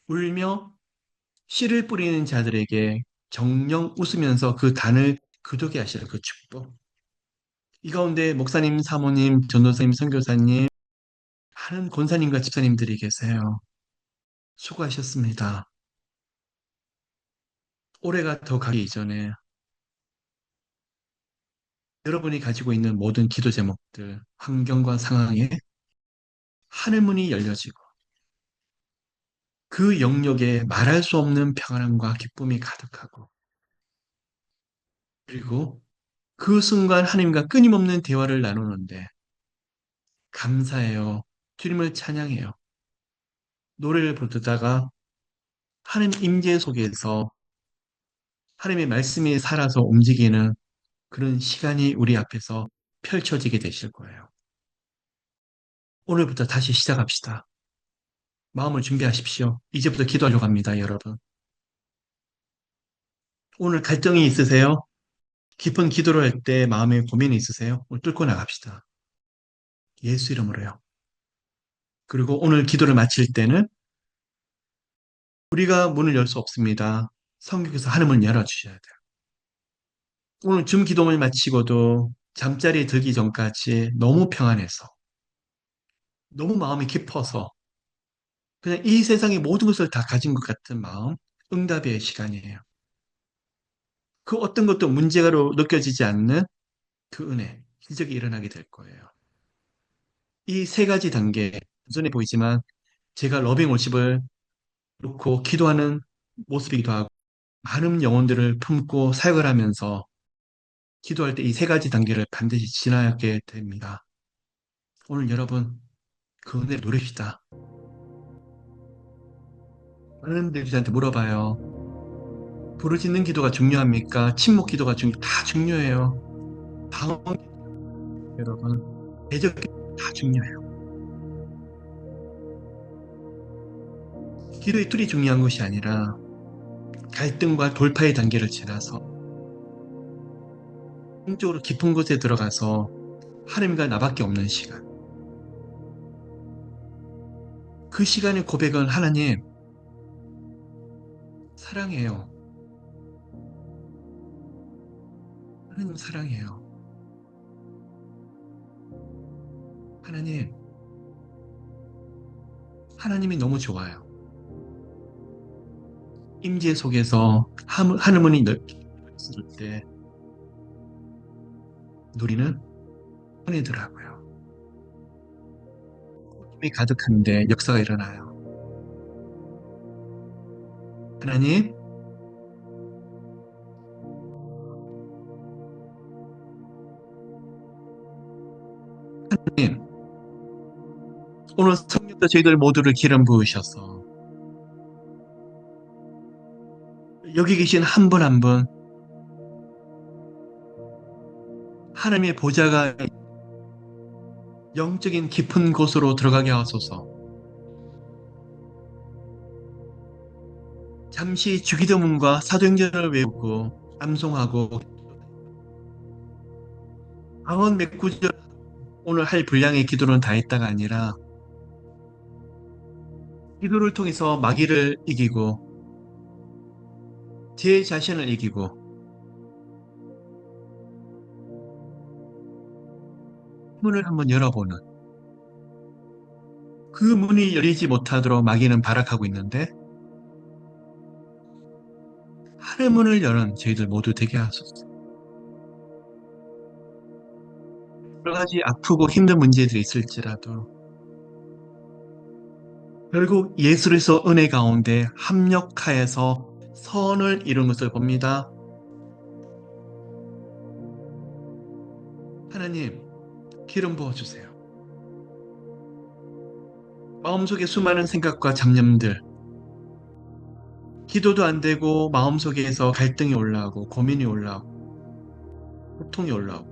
울며 씨를 뿌리는 자들에게 정령 웃으면서 그 단을 거두게 하시는 그 축복. 이 가운데 목사님, 사모님, 전도사님, 선교사님, 많은 권사님과 집사님들이 계세요. 수고하셨습니다. 올해가 더 가기 이전에 여러분이 가지고 있는 모든 기도 제목들, 환경과 상황에 하늘문이 열려지고 그 영역에 말할 수 없는 평안함과 기쁨이 가득하고 그리고 그 순간 하나님과 끊임없는 대화를 나누는데 감사해요. 주님을 찬양해요. 노래를 부르다가 하나님 임재 속에서 하나님의 말씀이 살아서 움직이는 그런 시간이 우리 앞에서 펼쳐지게 되실 거예요. 오늘부터 다시 시작합시다. 마음을 준비하십시오. 이제부터 기도하려고 합니다, 여러분. 오늘 갈등이 있으세요? 깊은 기도를 할 때 마음에 고민이 있으세요? 오늘 뚫고 나갑시다. 예수 이름으로요. 그리고 오늘 기도를 마칠 때는 우리가 문을 열 수 없습니다. 성경에서 하나님을 열어주셔야 돼요. 오늘 줌 기도를 마치고도 잠자리에 들기 전까지 너무 평안해서, 너무 마음이 깊어서, 그냥 이 세상의 모든 것을 다 가진 것 같은 마음, 응답의 시간이에요. 그 어떤 것도 문제가로 느껴지지 않는 그 은혜, 기적이 일어나게 될 거예요. 이 세 가지 단계, 단순해 보이지만 제가 러빙 월십을 놓고 기도하는 모습이기도 하고 많은 영혼들을 품고 사역을 하면서 기도할 때 이 세 가지 단계를 반드시 지나게 됩니다. 오늘 여러분 그 은혜를 누립시다. 많은 분들이 저한테 물어봐요. 부르짖는 기도가 중요합니까? 침묵 기도가 다 중요해요. 방언 여러분 대적 기도 다 중요해요. 기도의 툴이 중요한 것이 아니라 갈등과 돌파의 단계를 지나서 영적으로 깊은 곳에 들어가서 하나님과 나밖에 없는 시간. 그 시간의 고백은 하나님 사랑해요. 하나님 사랑해요. 하나님, 하나님이 너무 좋아요. 임재 속에서 하늘문이 넓을 때 누리는 은혜더라고요. 힘이 가득한데 역사가 일어나요. 하나님, 하나님, 오늘 성령도 저희들 모두를 기름 부으셔서 여기 계신 한 분 한 분 하나님의 보좌가 영적인 깊은 곳으로 들어가게 하소서. 잠시 주기도문과 사도행전을 외우고 암송하고 방언 몇 구절 오늘 할 분량의 기도는 다 했다가 아니라 기도를 통해서 마귀를 이기고 제 자신을 이기고 문을 한번 열어보는 그 문이 열리지 못하도록 마귀는 발악하고 있는데 하늘 문을 여는 저희들 모두 되게 하소서. 여러 가지 아프고 힘든 문제들이 있을지라도 결국 예수에서 은혜 가운데 합력하여서 선을 이룬 것을 봅니다. 하나님, 기름 부어주세요. 마음속에 수많은 생각과 잡념들, 기도도 안 되고 마음속에서 갈등이 올라오고 고민이 올라오고 고통이 올라오고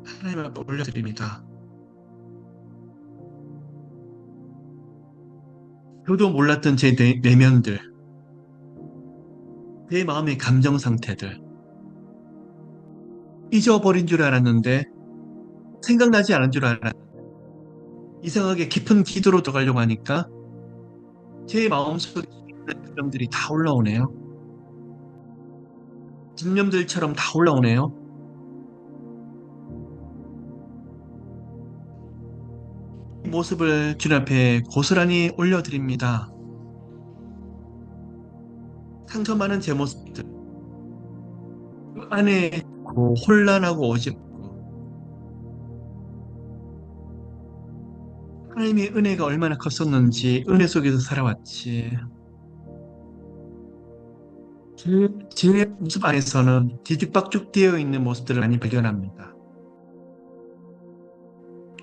하나님 앞에 올려드립니다. 저도 몰랐던 제 내면들, 내 마음의 감정 상태들 잊어버린 줄 알았는데 생각나지 않은 줄 알았는데 이상하게 깊은 기도로 들어가려고 하니까 제 마음속에 있는 감정들이 다 올라오네요. 집념들처럼 다 올라오네요. 이 모습을 주님 앞에 고스란히 올려드립니다. 상처 많은 제 모습들, 그 안에 혼란하고 오직고 하나님의 은혜가 얼마나 컸었는지 은혜 속에서 살아왔지. 제 모습 안에서는 뒤죽박죽 되어 있는 모습들을 많이 발견합니다.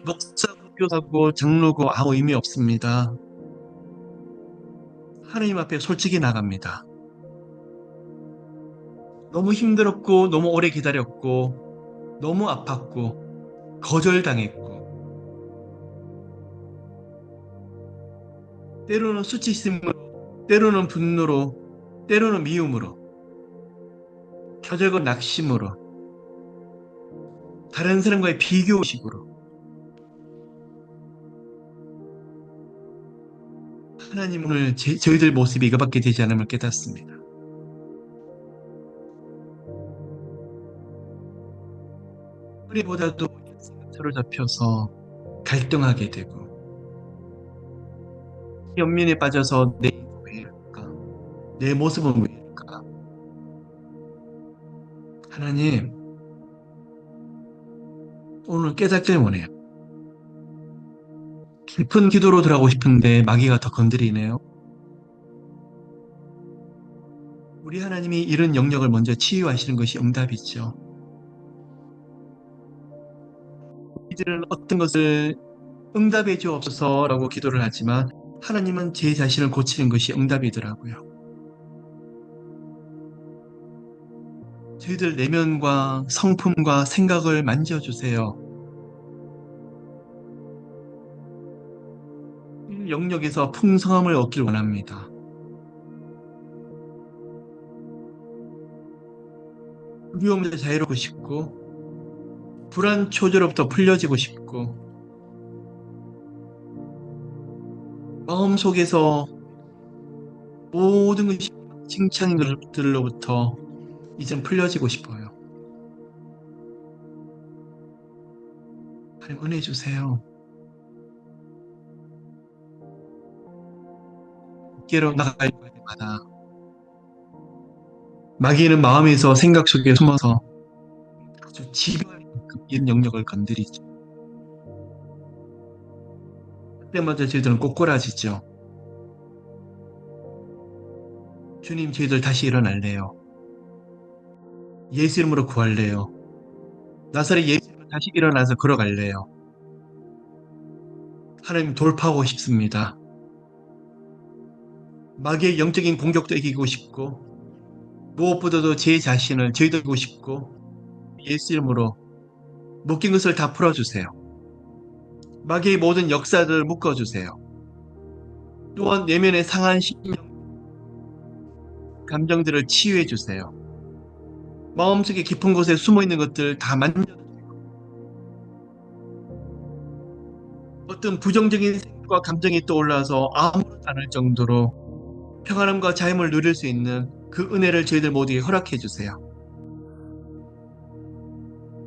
목사고 교사고 장로고 아무 의미 없습니다. 하나님 앞에 솔직히 나갑니다. 너무 힘들었고 너무 오래 기다렸고 너무 아팠고 거절당했고 때로는 수치심으로 때로는 분노로 때로는 미움으로 표적은 낙심으로 다른 사람과의 비교식으로 하나님 오늘 저희들 모습이 이거밖에 되지 않음을 깨닫습니다. 우리보다도 서로 잡혀서 갈등하게 되고 연민에 빠져서 내 인생은 왜 이럴까? 내 모습은 왜 이럴까? 하나님 오늘 깨닫길 원해요. 깊은 기도로 들어가고 싶은데 마귀가 더 건드리네요. 우리 하나님이 이런 영역을 먼저 치유하시는 것이 응답이죠. 이들은 어떤 것을 응답해 주옵소서라고 기도를 하지만 하나님은 제 자신을 고치는 것이 응답이더라고요. 저희들 내면과 성품과 생각을 만져주세요. 이 영역에서 풍성함을 얻길 원합니다. 두려움에서 자유롭고 싶고 불안 초조로부터 풀려지고 싶고 마음속에서 모든 것이 칭찬인 것들로부터 이젠 풀려지고 싶어요. 하나님 은혜 주세요. 깨로 나갈 때마다 마귀는 마음에서 생각 속에 숨어서 아주 집요한 이런 영역을 건드리죠. 그때마다 저희들은 꼬꾸라지죠. 주님, 저희들 다시 일어날래요. 예수 이름으로 구할래요. 나사렛 예수 이름으로 다시 일어나서 걸어갈래요. 하나님 돌파하고 싶습니다. 마귀의 영적인 공격도 이기고 싶고 무엇보다도 제 자신을 저희들고 싶고 예수 이름으로 묶인 것을 다 풀어주세요. 마귀의 모든 역사들을 묶어주세요. 또한 내면의 상한 심령, 감정들을 치유해 주세요. 마음속에 깊은 곳에 숨어있는 것들 다 만져주세요. 어떤 부정적인 생각과 감정이 떠올라서 아무렇지 않을 정도로 평안함과 자유를 누릴 수 있는 그 은혜를 저희들 모두에게 허락해 주세요.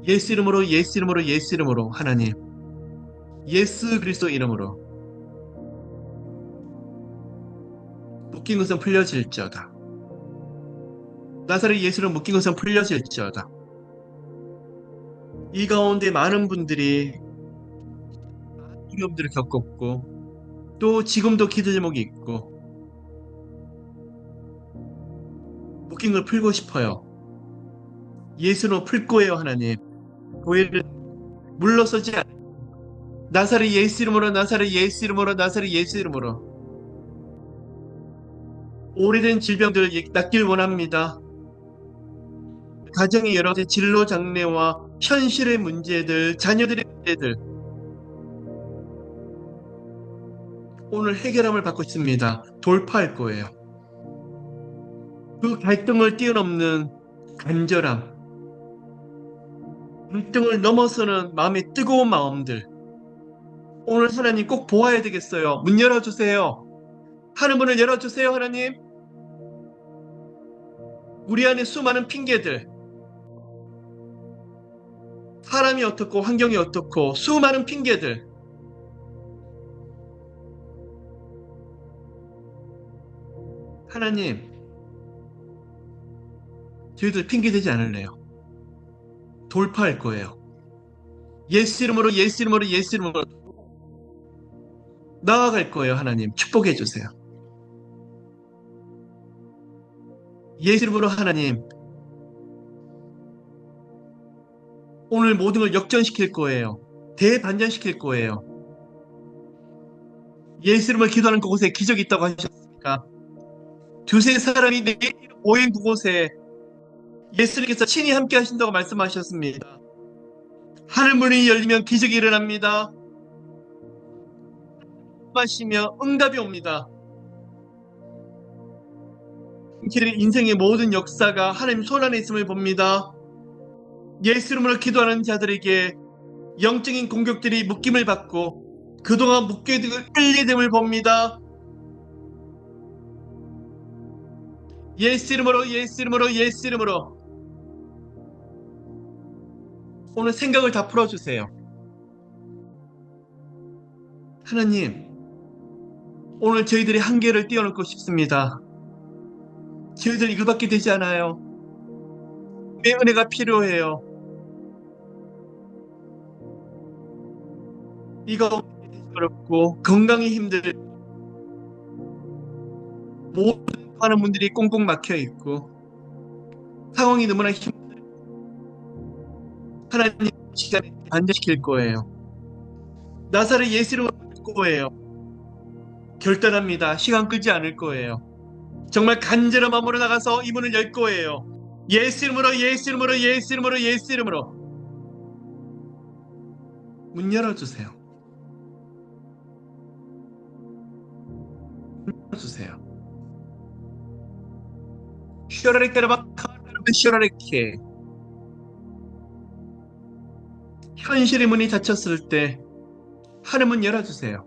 예수 이름으로 예수 이름으로 예수 이름으로 하나님 예수 그리스도 이름으로 묶인 것은 풀려질지어다. 나사렛 예수로 묶인 것은 풀려질지어다. 이 가운데 많은 분들이 두려움들을 겪었고 또 지금도 기도 제목이 있고 묶인 걸 풀고 싶어요. 예수로 풀 거예요. 하나님 교회를 물러서지 않아요. 나사렛 예수 이름으로 나사렛 예수 이름으로 나사렛 예수 이름으로 오래된 질병들 낫길 원합니다. 가정의 여러 가지 진로 장래와 현실의 문제들, 자녀들의 문제들 오늘 해결함을 받고 있습니다. 돌파할 거예요. 그 갈등을 뛰어넘는 간절함, 갈등을 넘어서는 마음의 뜨거운 마음들 오늘 하나님 꼭 보아야 되겠어요. 문 열어주세요. 하늘문을 열어주세요. 하나님 우리 안에 수많은 핑계들 사람이 어떻고 환경이 어떻고 수많은 핑계들 하나님 저희들 핑계대지 않을래요. 돌파할 거예요. 예수 이름으로 예수 이름으로 예수 이름으로 나아갈 거예요. 하나님 축복해 주세요. 예수 이름으로 하나님 오늘 모든 걸 역전시킬 거예요. 대반전시킬 거예요. 예수 이름을 기도하는 그곳에 기적이 있다고 하셨으니까 두세 사람이 내 이름 모인 그곳에 예수님께서 친히 함께 하신다고 말씀하셨습니다. 하늘문이 열리면 기적이 일어납니다. 마시며 응답이 옵니다. 인생의 모든 역사가 하나님 손 안에 있음을 봅니다. 예수 이름으로 기도하는 자들에게 영적인 공격들이 묶임을 받고 그동안 끌리됨을 봅니다. 예수 이름으로 예수 이름으로 예수 이름으로 오늘 생각을 다 풀어주세요. 하나님 오늘 저희들이 한계를 뛰어넘고 싶습니다. 저희들 이거밖에 되지 않아요. 내 은혜가 필요해요. 이거 어렵고 건강이 힘들 모든 많은 분들이 꽁꽁 막혀 있고 상황이 너무나 하나님 시간에 반대시킬 거예요. 나사렛 예수 이름으로 할 거예요. 결단합니다. 시간 끌지 않을 거예요. 정말 간절한 마음으로 나가서 이 문을 열 거예요. 예수 이름으로 예수 이름으로 예수 이름으로 예수 이름으로 문 열어주세요. 열어주세요. 슈라레케라바카라베 현실의 문이 닫혔을 때 하늘 문 열어주세요.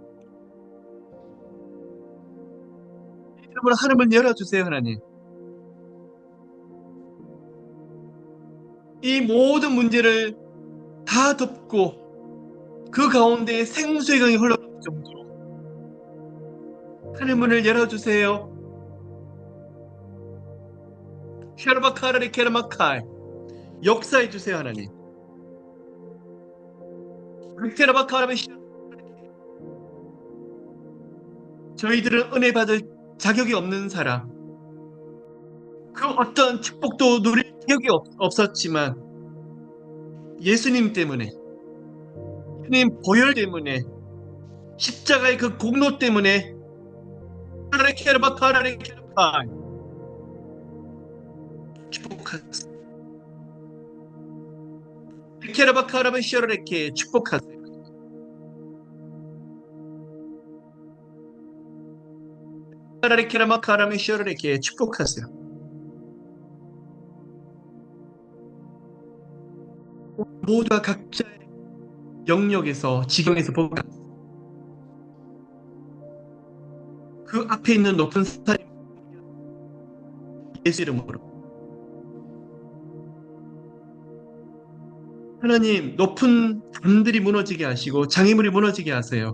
이름으로 하늘 문 열어주세요, 하나님. 이 모든 문제를 다 덮고 그 가운데 생수의 강이 흘러갈 정도로 하늘 문을 열어주세요. 샤르바카라리 케라마칼 역사해 주세요, 하나님. 케라바카라베 저희들은 은혜 받을 자격이 없는 사람, 그 어떤 축복도 누릴 자격이 없었지만 예수님 때문에, 예수님 보혈 때문에, 십자가의 그 공로 때문에 카라레케라바카라레 케라바 축복하세요. 케라바카라베 셔르레케 축복하세요. 카라레케라마카라메 셔르레케 축복하세요. 모두가 각자의 영역에서 지경에서 보그 앞에 있는 높은 산 예수 이름으로 하나님 높은 담들이 무너지게 하시고 장애물이 무너지게 하세요.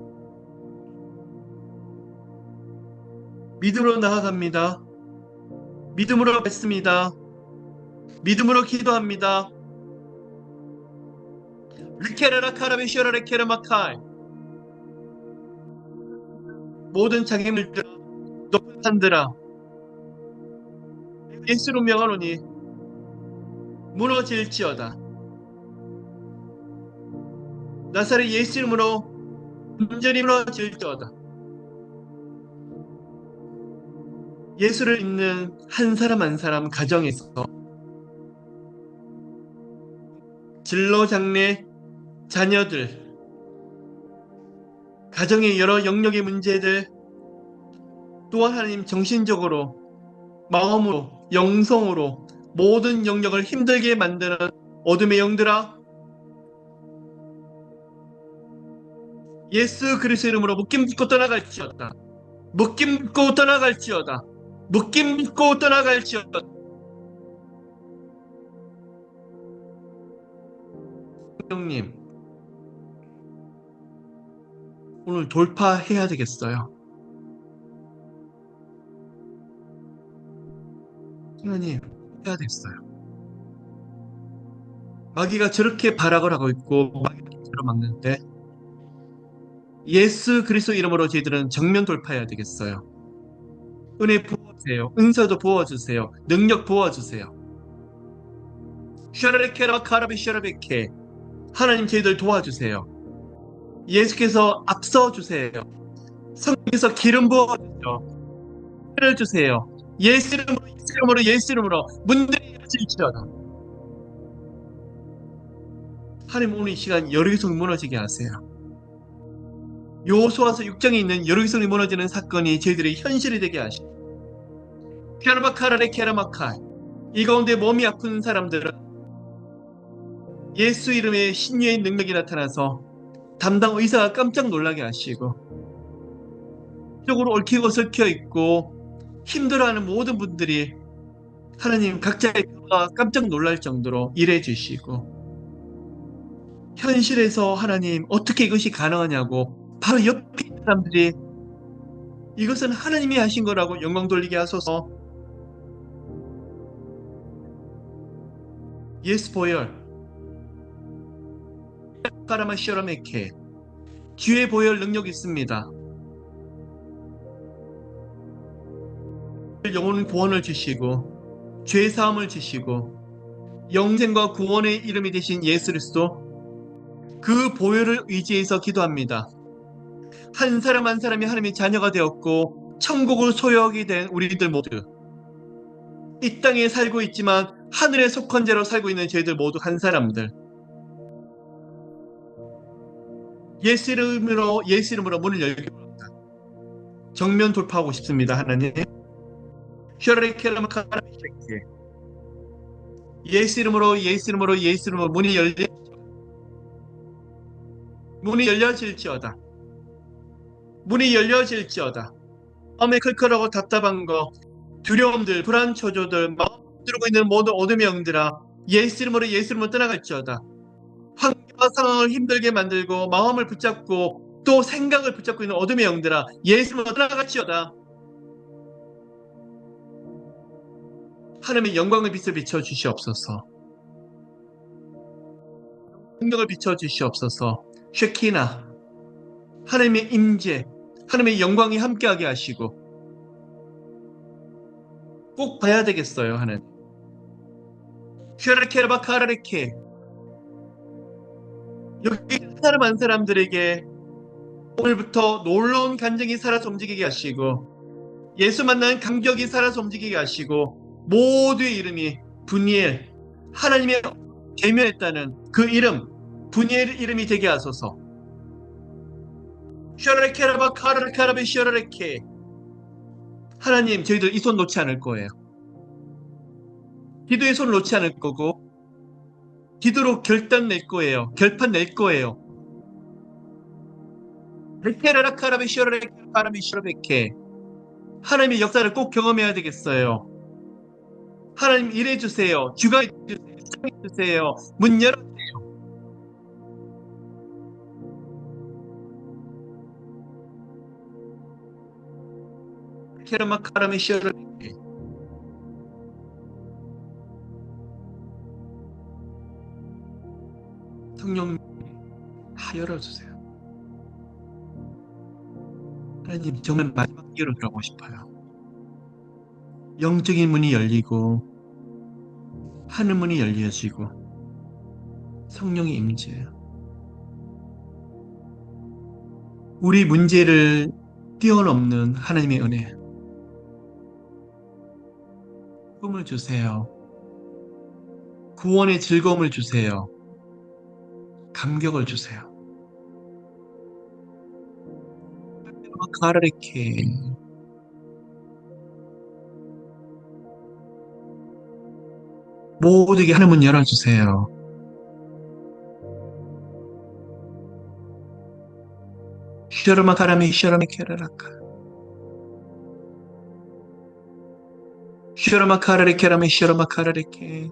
믿음으로 나아갑니다. 믿음으로 뵙습니다. 믿음으로 기도합니다. 리케라라 카라베시오라레 케라마칼 모든 장애물들아 높은 산들아 예수로 명하노니 무너질지어다. 나사렛 예수 이름으로 완전히 무너질지어다. 예수를 믿는 한 사람 한 사람 가정에서 진로 장래 자녀들 가정의 여러 영역의 문제들 또한 하나님 정신적으로 마음으로 영성으로 모든 영역을 힘들게 만드는 어둠의 영들아 예수 그리스도 이름으로 묶임 붙고 떠나갈지어다. 묶임 붙고 떠나갈지어다. 묶임 붙고 떠나갈지어다. 성령님 오늘 돌파해야 되겠어요. 하나님 해야 되겠어요. 마귀가 저렇게 발악을 하고 있고 마귀가 들어막는데 예수 그리스도 이름으로 저희들은 정면 돌파해야 되겠어요. 은혜 부어주세요. 은사도 부어주세요. 능력 부어주세요. 샤라레케라 카라비 샤라베케 하나님 저희들 도와주세요. 예수께서 앞서주세요. 성령께서 기름 부어주세요. 힘을 주세요. 예수 이름으로 예수 이름으로 예수 이름으로 문들이 열릴지어다. 하나님 오늘 이 시간 여리고성이 무너지게 하세요. 요소와서 6장에 있는 여리고성이 무너지는 사건이 저희들의 현실이 되게 하시고 케라마카라레 케라마카 이 가운데 몸이 아픈 사람들은 예수 이름의 신유의 능력이 나타나서 담당 의사가 깜짝 놀라게 하시고 쪽으로 얽히고 설켜 있고 힘들어하는 모든 분들이 하나님 각자의 가 깜짝 놀랄 정도로 일해 주시고 현실에서 하나님 어떻게 이것이 가능하냐고 바로 옆에 있는 사람들이 이것은 하나님이 하신 거라고 영광 돌리게 하소서. 예수 보혈 카라마 시라메케 주의 보혈 능력이 있습니다. 영혼 구원을 주시고 죄 사함을 주시고 영생과 구원의 이름이 되신 예수 그리스도, 그 보혈을 의지해서 기도합니다. 한 사람 한 사람이 하나님의 자녀가 되었고 천국을 소유하게 된 우리들 모두, 이 땅에 살고 있지만 하늘에 속한 자로 살고 있는 저희들 모두 한 사람들, 예수 이름으로 문을 열기 원합니다. 정면 돌파하고 싶습니다. 하나님, 예수 이름으로, 예수 이름으로, 예수 이름으로 문이 열려질지어다. 문이 열려질지어다. 마음에 클클하고 답답한 거, 두려움들, 불안 초조들, 마음 들고 있는 모든 어둠의 영들아, 예수 이름으로, 예수 이름으로 떠나갈지어다. 환경과 상황을 힘들게 만들고 마음을 붙잡고 또 생각을 붙잡고 있는 어둠의 영들아, 예수 이름으로 떠나갈지어다. 하나님의 영광의 빛을 비춰 주시옵소서. 능력을 비춰 주시옵소서. 쉐키나, 하나님의 임재, 하나님의 영광이 함께하게 하시고, 꼭 봐야 되겠어요. 하나님, 쉐르케르바카라레케, 여기 한 사람 한 사람들에게 오늘부터 놀라운 간증이 살아서 움직이게 하시고, 예수 만나는 감격이 살아서 움직이게 하시고, 모두의 이름이 분이엘, 하나님의 계명했다는 그 이름, 분이엘 이름이 되게 하소서. 쉐르케르바카라레케, 쉐르케, 하나님, 저희들 이 손 놓지 않을 거예요. 기도의 손을 놓지 않을 거고, 기도로 결단 낼 거예요. 결판 낼 거예요. 레케라라카라베 시오라레 바람이 시오라베케, 하나님의 역사를 꼭 경험해야 되겠어요. 하나님 일해 주세요. 주관해 주세요. 시작해 주세요. 문 열어 주세요. 케라마카라메 시오라베케, 성령 다 열어주세요. 하나님, 정말 마지막 기회로 들어가고 싶어요. 영적인 문이 열리고 하늘 문이 열려지고 성령의 임재, 우리 문제를 뛰어넘는 하나님의 은혜, 꿈을 주세요. 구원의 즐거움을 주세요. 감격을 주세요. 카르레케, 모두에게 하늘 문 열어주세요. 시르마 카라미 시르마 케라라카, 시르마 카라레케라미 시르마 카라레케,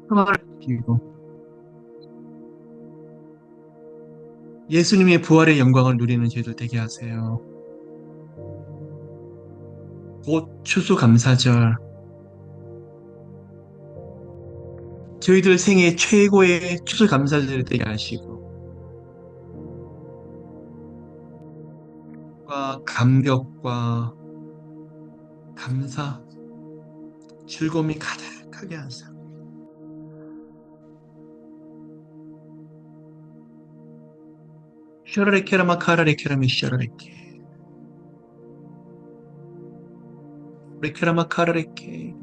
평화를 느끼고 예수님의 부활의 영광을 누리는 저희들 되게 하세요. 곧 추수감사절, 저희들 생애 최고의 추수감사절이 되게 하시고, 감격과 감사, 즐거움이 가득하게 하세요. 슈라레케라마 카라레케라미 슈라레케, 레케라마 카라레케,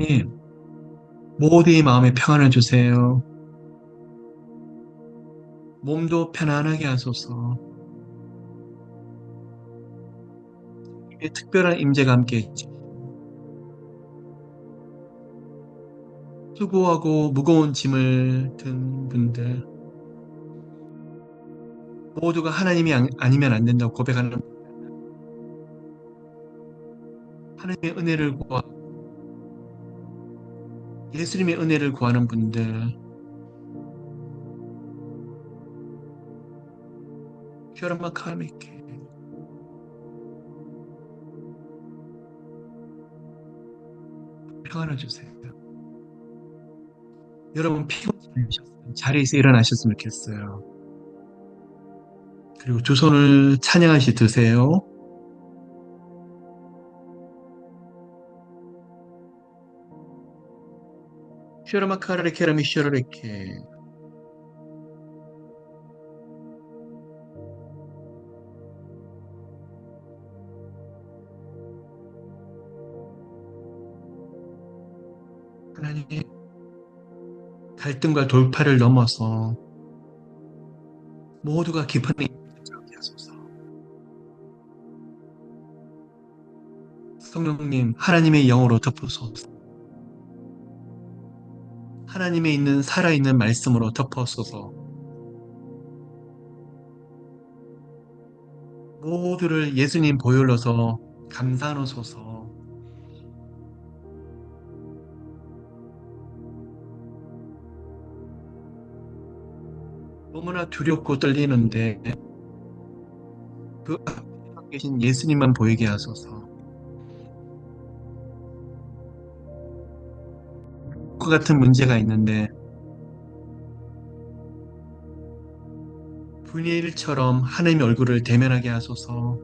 예, 모두의 마음에 평안을 주세요. 몸도 편안하게 하소서. 특별한 임재가 함께 있지. 수고하고 무거운 짐을 든 분들 모두가 하나님이 아니면 안 된다고 고백하는, 하나님의 은혜를 구하, 예수님의 은혜를 구하는 분들, 슈라마 카라메케, 평안을 주세요. 여러분 피곤하셨어요. 자리에서 일어나셨으면 좋겠어요. 그리고 두 손을 찬양하시 드세요. 슈라마카라레 케라미 슈라레케. 하나님, 갈등과 돌파를 넘어서 모두가 깊은 힘을 들게 하소서. 성령님, 하나님의 영으로 덮으소서. 하나님의 있는 살아있는 말씀으로 덮어소서. 모두를 예수님 보혈로서 감싸노소서. 너무나 두렵고 떨리는데 그 앞에 계신 예수님만 보이게 하소서. 그 같은 문제가 있는데 분의 일처럼 하나님의 얼굴을 대면하게 하소서.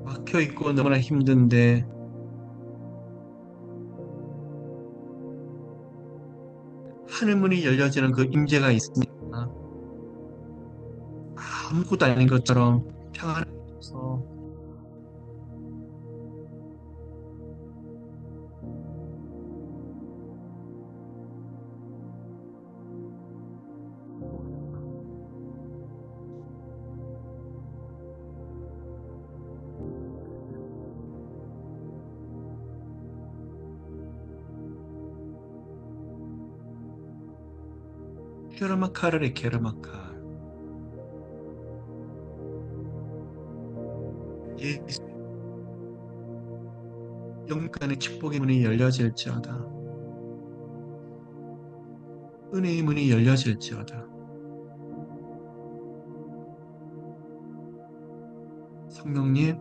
막혀 있고 너무나 힘든데 하늘 문이 열려지는 그 임재가 있으니까 아무것도 아닌 것처럼 평안하게 해서 슈라마카르레 게르마카 예수 영간의 축복의 문이 열려질지어다. 은혜의 문이 열려질지어다. 성령님,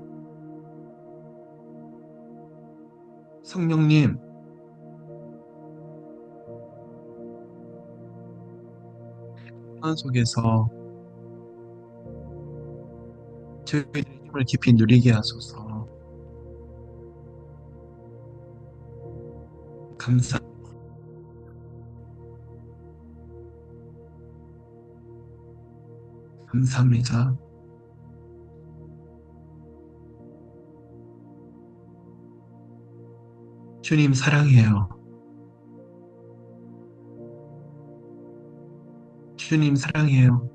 성령님, 평안 속에서 저희들의 힘을 깊이 누리게 하소서. 감사, 감사합니다. 주님 사랑해요. 주님 사랑해요.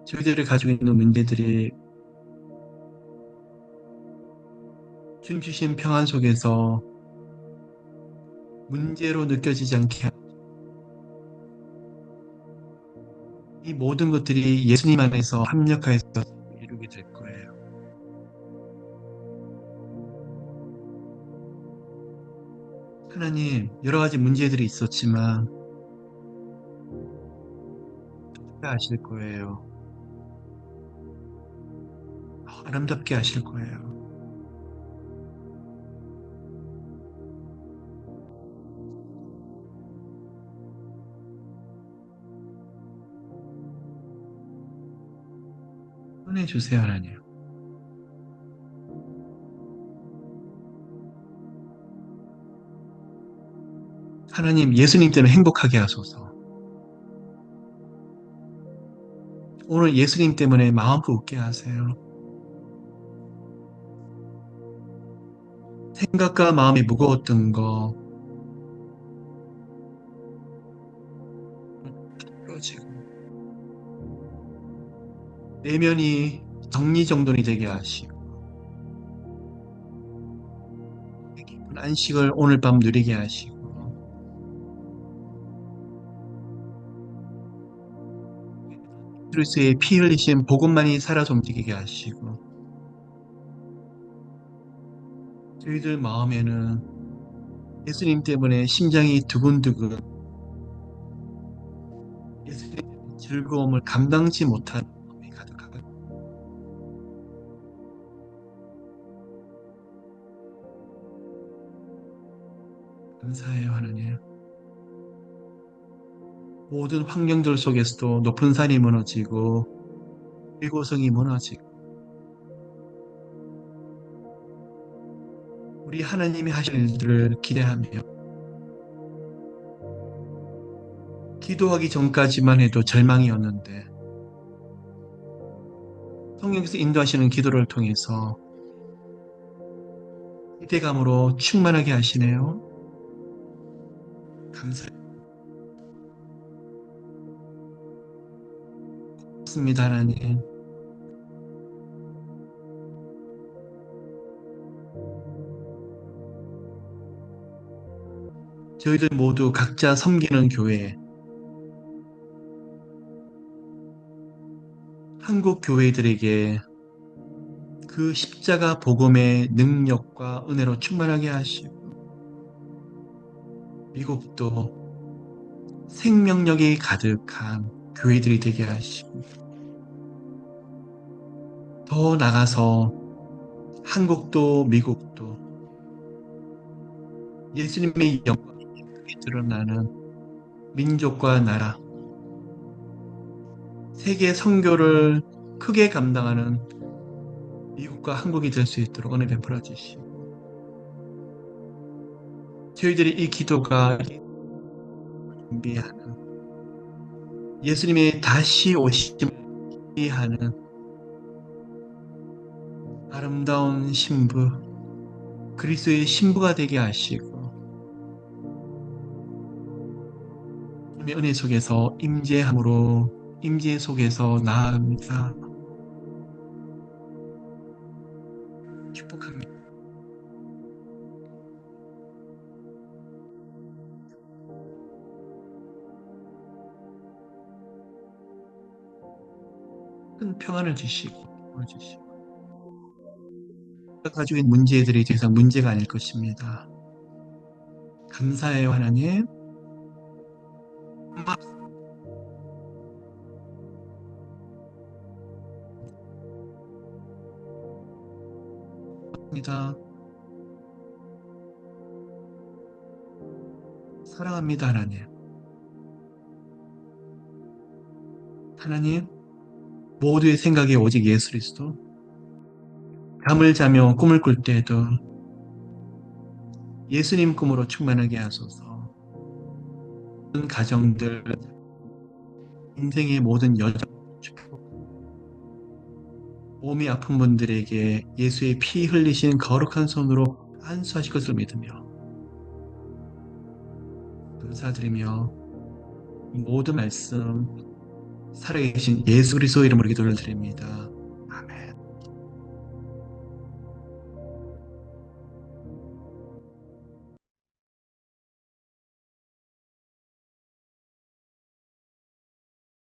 저희들이 가지고 있는 문제들이 주님 주신 평안 속에서 문제로 느껴지지 않게 이 모든 것들이 예수님 안에서 합력하여서 이루게 될 거예요. 하나님, 여러 가지 문제들이 있었지만 다 아실 거예요. 아름답게 하실 거예요. 은혜 주세요, 하나님. 하나님, 예수님 때문에 행복하게 하소서. 오늘 예수님 때문에 마음도 웃게 하세요. 생각과 마음이 무거웠던 거 풀어지고 내면이 정리정돈이 되게 하시고 깊은 안식을 오늘 밤 누리게 하시고 그리스도의 피 흘리신 복음만이 살아서 움직이게 하시고 저희들 마음에는 예수님 때문에 심장이 두근두근 예수님 때문에 즐거움을 감당치 못한 마음이 가득하고 감사해요, 하나님. 모든 환경들 속에서도 높은 산이 무너지고 일고성이 무너지고 우리 하나님이 하실 일들을 기대하며 기도하기 전까지만 해도 절망이었는데 성령께서 인도하시는 기도를 통해서 기대감으로 충만하게 하시네요. 감사합니다, 하나님. 저희들 모두 각자 섬기는 교회, 한국 교회들에게 그 십자가 복음의 능력과 은혜로 충만하게 하시고 미국도 생명력이 가득한 교회들이 되게 하시고 더 나가서 한국도 미국도 예수님의 영광이 드러나는 민족과 나라, 세계 선교를 크게 감당하는 미국과 한국이 될 수 있도록 은혜 베풀어 주시고 저희들이 이 기도가 준비하는 예수님의 다시 오심을 준비하는 아름다운 신부, 그리스도의 신부가 되게 하시고 주님의 은혜 속에서 임재함으로 임재 속에서 나아갑니다. 축복합니다. 큰 평안을 주시고 힘을 주시고 가지고 있는 문제들이 더 이상 문제가 아닐 것입니다. 감사해요, 하나님. 감사합니다. 사랑합니다, 하나님. 하나님, 모두의 생각이 오직 예수 그리스도. 잠을 자며 꿈을 꿀 때에도 예수님 꿈으로 충만하게 하소서. 모든 가정들, 인생의 모든 여정, 몸이 아픈 분들에게 예수의 피 흘리신 거룩한 손으로 안수하실 것을 믿으며 감사드리며 모든 말씀 살아계신 예수 그리스도 이름으로 기도를 드립니다.